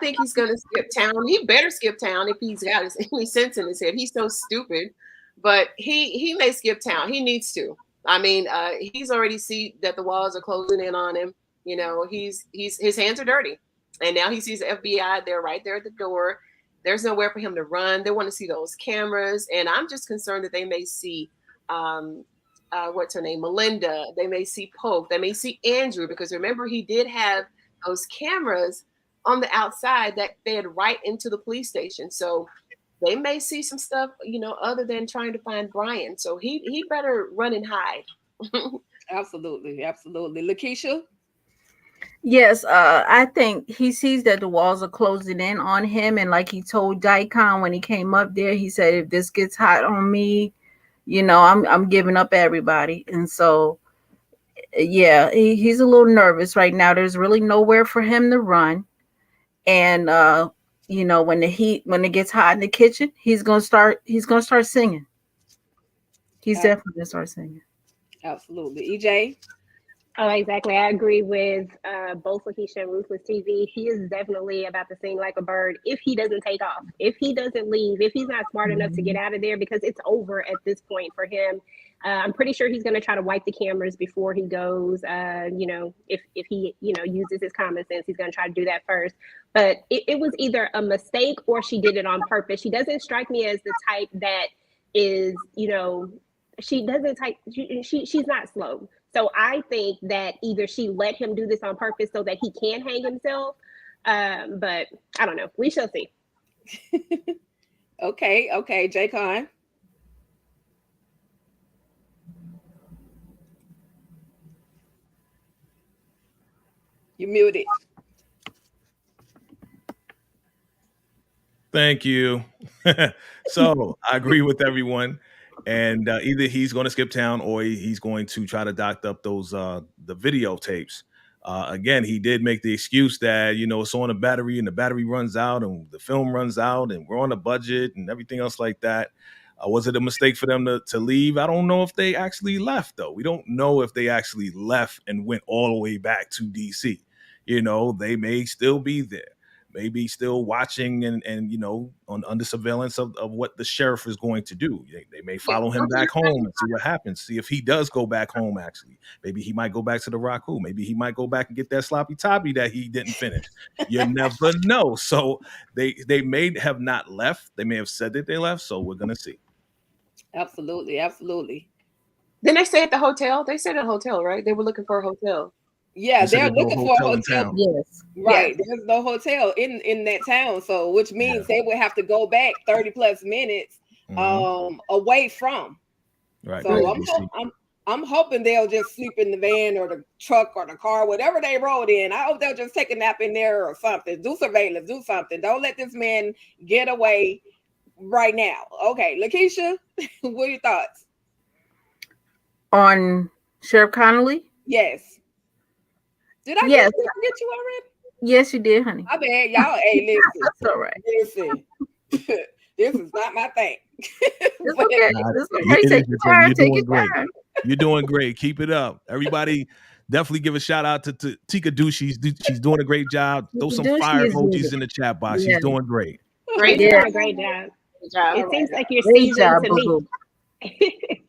think he's gonna skip town. He better skip town if he's got any sense in his head. He's so stupid, but he may skip town. He needs to. I mean, he's already see that the walls are closing in on him. He's his hands are dirty, and now he sees the FBI. They're right there at the door. There's nowhere for him to run. They want to see those cameras, and I'm just concerned that they may see what's her name, Melinda. They may see Pope. They may see Andrew, because remember, he did have those cameras on the outside that fed right into the police station. So they may see some stuff, other than trying to find Brian. So he better run and hide. Absolutely. Absolutely. Lakeisha? Yes, I think he sees that the walls are closing in on him. And like he told Daikon when he came up there, he said, if this gets hot on me, I'm giving up everybody. And so yeah, he's a little nervous right now. There's really nowhere for him to run. And when it gets hot in the kitchen, he's gonna start singing. He's definitely gonna start singing. Absolutely. EJ? Oh, exactly. I agree with both Lakeisha and Ruthless TV. He is definitely about to sing like a bird if he doesn't take off, if he doesn't leave, if he's not smart enough to get out of there, because it's over at this point for him. I'm pretty sure he's going to try to wipe the cameras before he goes. If he, uses his common sense, he's going to try to do that first. But it was either a mistake or she did it on purpose. She doesn't strike me as the type that is, she doesn't type, she's not slow. So I think that either she let him do this on purpose so that he can hang himself. But I don't know. We shall see. Okay. Jay Khan? You muted. Thank you. So I agree with everyone. And either he's going to skip town or he's going to try to dock up those the videotapes. Again, he did make the excuse that it's on a battery and the battery runs out and the film runs out and we're on a budget and everything else like that. Was it a mistake for them to leave? I don't know if they actually left though. We don't know if they actually left and went all the way back to DC. They may still be there. Maybe still watching and under surveillance of what the sheriff is going to do. They may follow him back home and see what happens. See if he does go back home, actually. Maybe he might go back to the Raku. Maybe he might go back and get that sloppy toppy that he didn't finish. You never know. So they may have not left. They may have said that they left. So we're going to see. Absolutely. Absolutely. Then they stay at the hotel. They stayed at a hotel, right? They were looking for a hotel. Yeah, they're looking for a hotel. Yes. Right. Yes. There's no hotel in that town. So which means they would have to go back 30 plus minutes away from. Right. So I'm hoping they'll just sleep in the van or the truck or the car, whatever they rode in. I hope they'll just take a nap in there or something. Do surveillance, do something. Don't let this man get away right now. Okay, Lakeisha, what are your thoughts? On Sheriff Connolly? Yes. Did I get you already? Yes, you did, honey. I bet y'all. Hey, listen. That's all right. Listen. This is not my thing. It's okay. Take your time. Take your time. You're doing great. Keep it up. Everybody, definitely give a shout out to TicahDishawn. She's doing a great job. Throw some fire emojis in the chat box. She's doing great. Great job. Great job. It seems like you're seasoned to me.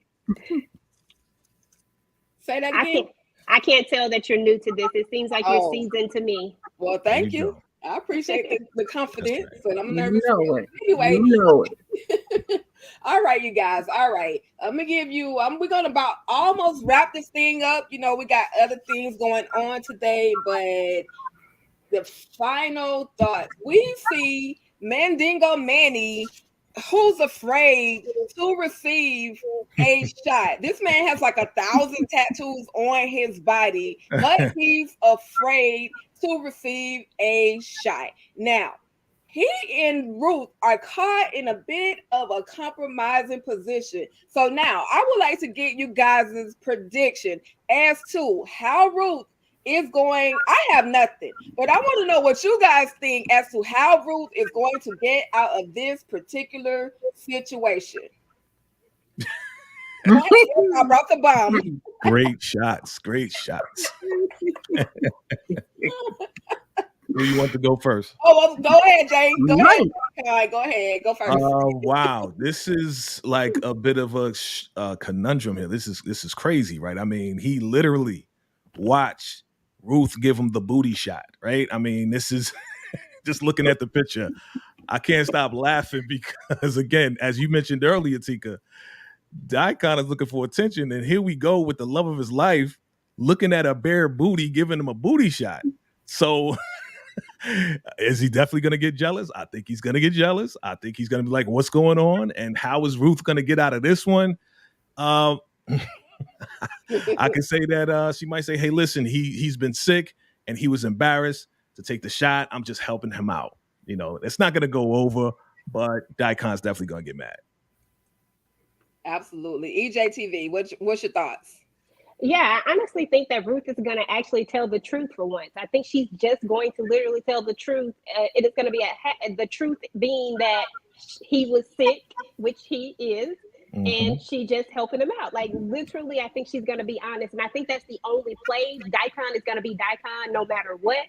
Say that again. I can't tell that you're new to this. It seems like you're seasoned to me. Well, thank you. I appreciate the confidence, but I'm nervous. Anyway, all right, you guys. All right, I'm gonna give you. We're gonna about almost wrap this thing up. We got other things going on today, but the final thought: we see Mandingo Manny, who's afraid to receive a shot. This man has like 1,000 tattoos on his body, but he's afraid to receive a shot. Now, he and Ruth are caught in a bit of a compromising position. So now I would like to get you guys' prediction as to how Ruth is going. I have nothing, but I want to know what you guys think as to how Ruth is going to get out of this particular situation. I brought the bomb. Great shots. Who you want to go first? Oh, go ahead, Jay. Go ahead. All right, go ahead. Go first. Wow, this is like a bit of a conundrum here. This is crazy, right? I mean, he literally watched Ruth give him the booty shot, right? I mean, this is just looking at the picture. I can't stop laughing because, again, as you mentioned earlier, Tika, DICON is looking for attention, and here we go with the love of his life, looking at a bare booty, giving him a booty shot. So is he definitely going to get jealous? I think he's going to get jealous. I think he's going to be like, what's going on? And how is Ruth going to get out of this one? I can say that she might say, hey, listen, he's been sick and he was embarrassed to take the shot. I'm just helping him out. It's not going to go over, but DICON's definitely going to get mad. Absolutely. EJTV, what's your thoughts? Yeah, I honestly think that Ruth is going to actually tell the truth for once. I think she's just going to literally tell the truth. It is going to be the truth being that he was sick, which he is, and she just helping him out. Like literally, I think she's going to be honest. And I think that's the only play. DICON is going to be DICON no matter what.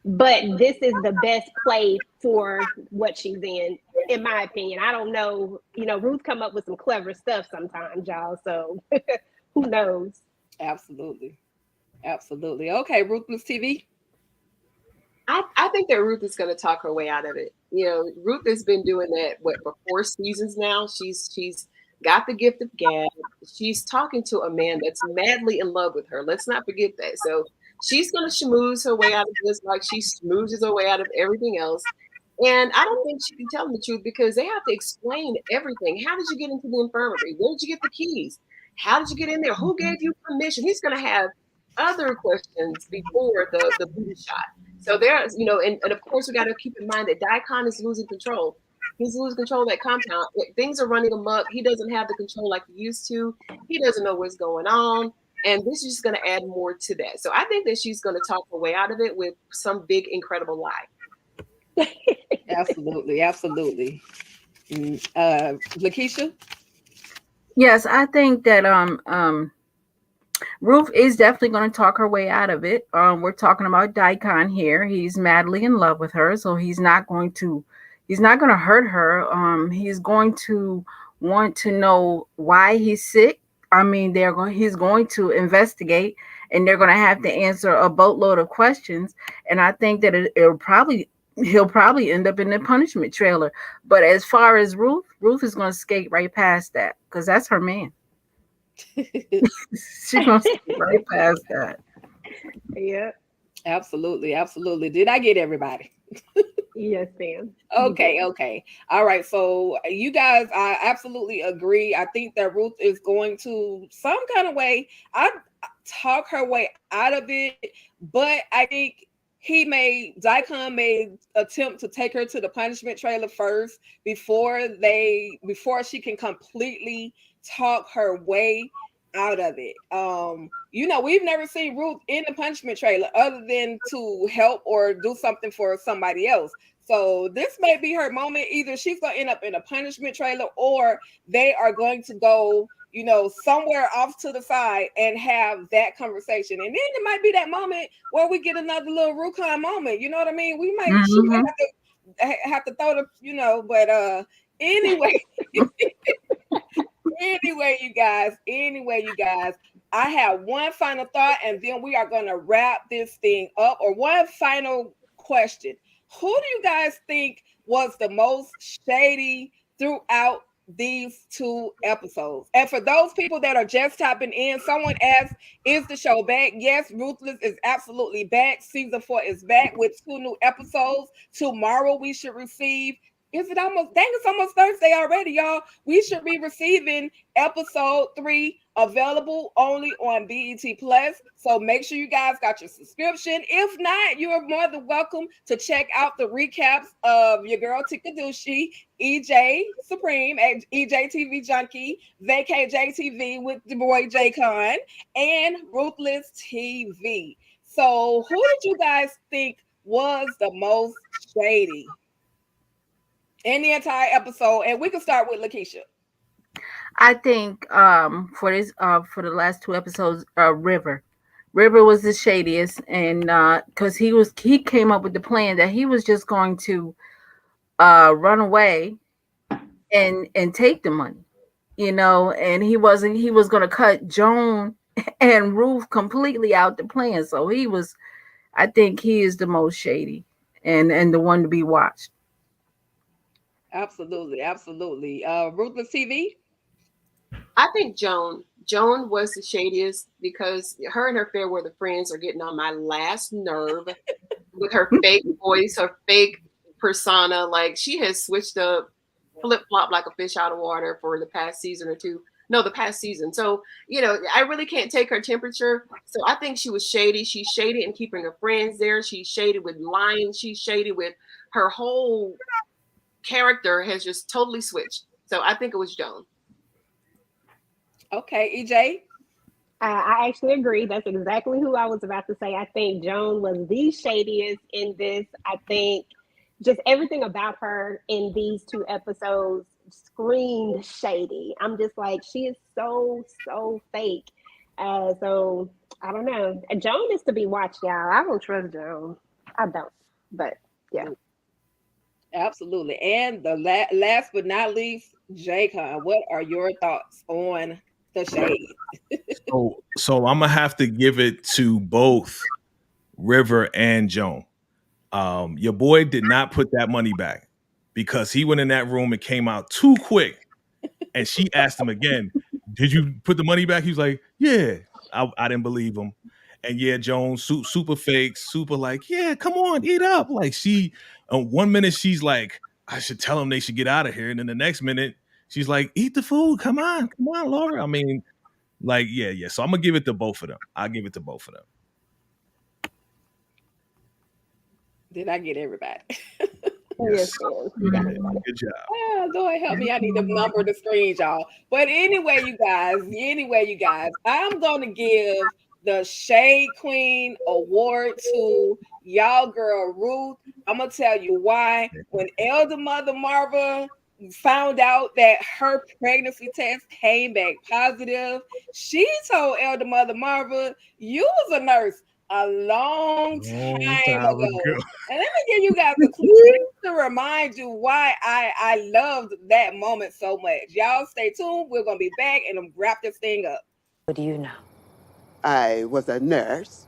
But this is the best play for what she's in my opinion. I don't know. Ruth come up with some clever stuff sometimes, y'all. So who knows? Absolutely. Okay, Ruthless TV. I think that Ruth is going to talk her way out of it. Ruth has been doing that for 4 seasons now. She's got the gift of gab. She's talking to a man that's madly in love with her. Let's not forget that. So she's going to schmooze her way out of this like she schmoozes her way out of everything else. And I don't think she'd be telling the truth because they have to explain everything. How did you get into the infirmary? Where did you get the keys? How did you get in there? Who gave you permission? He's going to have other questions before the booty shot. So there's, and of course we got to keep in mind that DICON is losing control. He's losing control of that compound. Things are running amok. He doesn't have the control like he used to. He doesn't know what's going on. And this is just going to add more to that. So I think that she's going to talk her way out of it with some big, incredible lie. Absolutely, absolutely. Lakeisha? Yes, I think that Ruth is definitely going to talk her way out of it. We're talking about Daikon here. He's madly in love with her, so he's not going to hurt her. He's going to want to know why he's sick. I mean, he's going to investigate, and they're going to have to answer a boatload of questions. And I think that he'll probably end up in the punishment trailer. But as far as Ruth is going to skate right past that because that's her man. She's going to skate right past that. Yeah. Absolutely, absolutely. Did I get everybody? Yes, ma'am. Okay, okay. All right. So you guys, I absolutely agree. I think that Ruth is going to some kind of way, I talk her way out of it, but I think Daikon may attempt to take her to the punishment trailer first before she can completely talk her way out of it. We've never seen Ruth in the punishment trailer other than to help or do something for somebody else. So this may be her moment. Either she's going to end up in a punishment trailer or they are going to go, somewhere off to the side and have that conversation. And then it might be that moment where we get another little Rukon moment. You know what I mean? She might have to throw the, but anyway. Anyway, you guys, I have one final thought and then we are going to wrap this thing up, or one final question. Who do you guys think was the most shady throughout these 2 episodes? And for those people that are just tapping in, someone asked, is the show back? Yes, Ruthless is absolutely back. Season 4 is back with 2 new episodes. Tomorrow we should receive, it's almost Thursday already, y'all. We should be receiving episode 3 available only on BET Plus. So make sure you guys got your subscription. If not, you are more than welcome to check out the recaps of your girl TicahDishawn, EJ Supreme, EJ TV Junkie, Vacay JTV with the boy J Con, and Ruthless TV. So who did you guys think was the most shady in the entire episode? And we can start with Lakeisha. I think for the last 2 episodes, River was the shadiest, and because he came up with the plan that he was just going to run away and take the money, and he was going to cut Joan and Ruth completely out the plan. So I think he is the most shady and the one to be watched. Absolutely, absolutely. Ruthless TV. I think Joan was the shadiest because her and her fair weather friends are getting on my last nerve with her fake voice, her fake persona. Like, she has switched up, flip-flop like a fish out of water for the past season or 2. No, the past season. So, I really can't take her temperature. So I think she was shady. She's shady in keeping her friends there. She's shady with lying. She's shady with her whole character has just totally switched. So I think it was Joan. Okay, EJ. I actually agree. That's exactly who I was about to say. I think Joan was the shadiest in this. I think just everything about her in these 2 episodes screamed shady. I'm just like, she is so fake. So I don't know. Joan is to be watched, y'all. I don't trust Joan. I don't. But yeah. Absolutely. And the last but not least, J-Con, what are your thoughts on the shade? So I'm gonna have to give it to both River and Joan. Your boy did not put that money back because he went in that room and came out too quick. And she asked him again, did you put the money back? He was like, yeah. I didn't believe him. And yeah, Joan, super fake, super like, yeah, come on, eat up. Like, she, 1 minute she's like, I should tell them they should get out of here. And then the next minute she's like, eat the food. Come on, Laura. I mean, like, yeah. So I'm gonna give it to both of them. I'll give it to both of them. Did I get everybody? Yes, ma'am. You got it. Good job. Oh, Lord help me. I need to number the screens, y'all. But anyway, you guys, I'm going to give the Shade Queen award to y'all girl Ruth. I'm going to tell you why. When Elder Mother Marva found out that her pregnancy test came back positive, she told Elder Mother Marva, you was a nurse a long time ago. And let me give you guys a clue to remind you why I loved that moment so much. Y'all stay tuned. We're going to be back and wrap this thing up. What do you know? I was a nurse.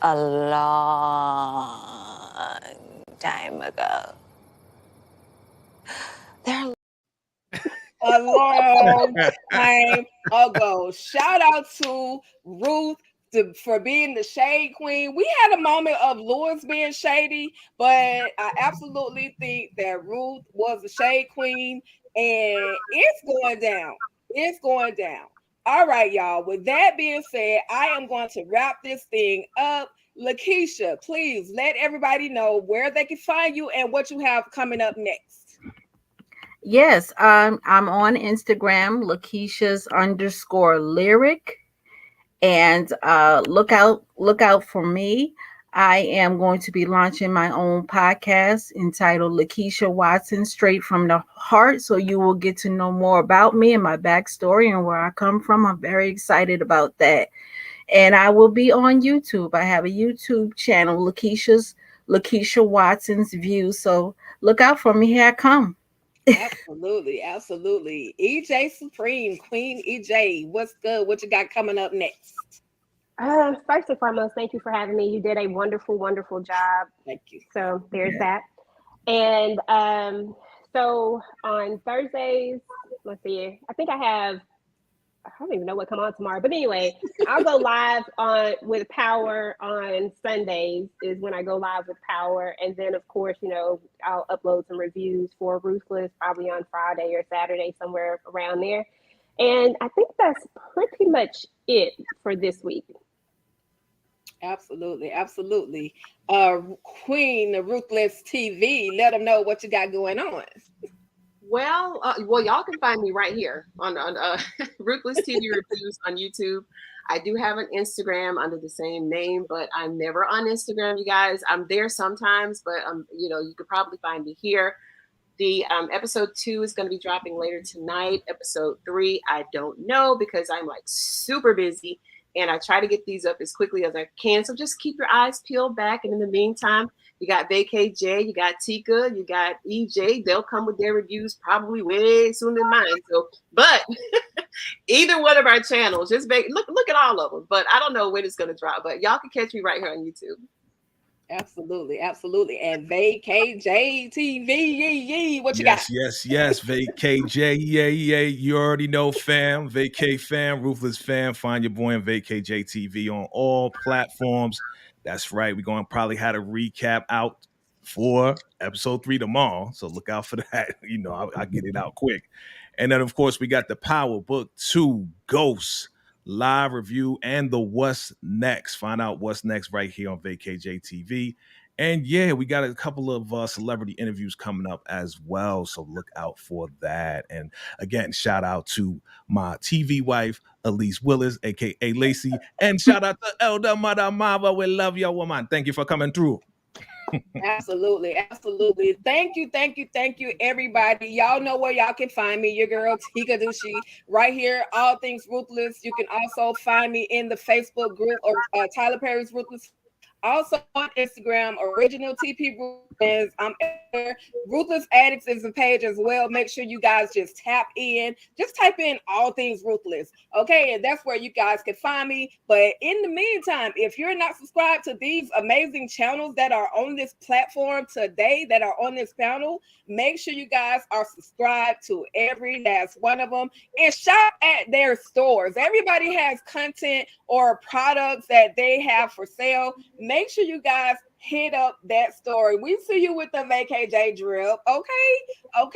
A long time ago. There A long time ago. Shout out to Ruth for being the shade queen. We had a moment of Lewis being shady, but I absolutely think that Ruth was the shade queen, and it's going down. It's going down. All right, y'all. With that being said, I am going to wrap this thing up. Lakeisha, please let everybody know where they can find you and what you have coming up next. Yes, I'm on Instagram, Lakeisha's_lyric, and look out for me. I am going to be launching my own podcast entitled Lakeisha Watson Straight from the Heart. So you will get to know more about me and my backstory and where I come from. I'm very excited about that. And I will be on YouTube. I have a YouTube channel, Lakeisha Watson's View. So look out for me. Here I come. Absolutely, absolutely. EJ Supreme, Queen EJ, what's good? What you got coming up next? First and foremost, thank you for having me. You did a wonderful, wonderful job. Thank you. So there's that. And so on Thursdays, let's see, I don't even know what come on tomorrow, but anyway, I'll go live with Power on Sundays is when I go live with Power. And then of course, I'll upload some reviews for Ruthless probably on Friday or Saturday, somewhere around there. And I think that's pretty much it for this week. Absolutely, absolutely. Queen Ruthless TV, let them know what you got going on. Well, y'all can find me right here on Ruthless TV Reviews on YouTube. I do have an Instagram under the same name, but I'm never on Instagram, you guys. I'm there sometimes, but you could probably find me here. The episode 2 is going to be dropping later tonight. Episode 3, I don't know because I'm like super busy and I try to get these up as quickly as I can. So just keep your eyes peeled back. And in the meantime, you got VKJ, you got Tika, you got EJ. They'll come with their reviews probably way sooner than mine. So, but either one of our channels, just look at all of them. But I don't know when it's going to drop. But y'all can catch me right here on YouTube. Absolutely, absolutely. And VKJ TV, what you got? Yes, VKJ, yeah. You already know, fam. VK fam, Ruthless fam. Find your boy on VKJ TV on all platforms. That's right. We're going to probably have a recap out for episode 3 tomorrow. So look out for that. I'll get it out quick. And then, of course, we got the Power Book 2 Ghosts live review and the What's Next. Find out what's next right here on VKJ TV. And yeah, we got a couple of celebrity interviews coming up as well. So look out for that. And again, shout out to my TV wife, Elise Willis, aka Lacey. And shout out to Elder Mother Marva. We love you, woman. Thank you for coming through. Absolutely, absolutely. Thank you, everybody. Y'all know where y'all can find me. Your girl TicahDishawn right here. All Things Ruthless. You can also find me in the Facebook group or Tyler Perry's Ruthless. Also on Instagram, Original TP Ruthless. I'm there. Ruthless Addicts is the page as well. Make sure you guys just tap in. Just type in All Things Ruthless. Okay, and that's where you guys can find me. But in the meantime, if you're not subscribed to these amazing channels that are on this platform today, that are on this panel, make sure you guys are subscribed to every last one of them and shop at their stores. Everybody has content or products that they have for sale. Make sure you guys hit up that story. We see you with the VKJ drip. Okay. All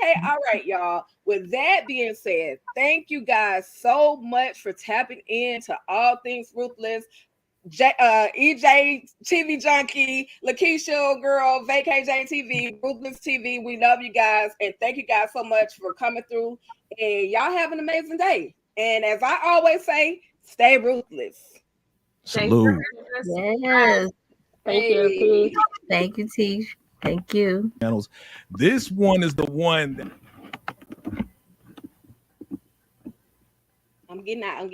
right, y'all. With that being said, thank you guys so much for tapping into All Things Ruthless. EJ TV Junkie, Lakeisha Girl, Vacay JTV, Ruthless TV. We love you guys, and thank you guys so much for coming through. And y'all have an amazing day. And as I always say, stay ruthless. Salute. Yes. Thank you, P. Thank you, T. Thank you. This one is the one that I'm getting out.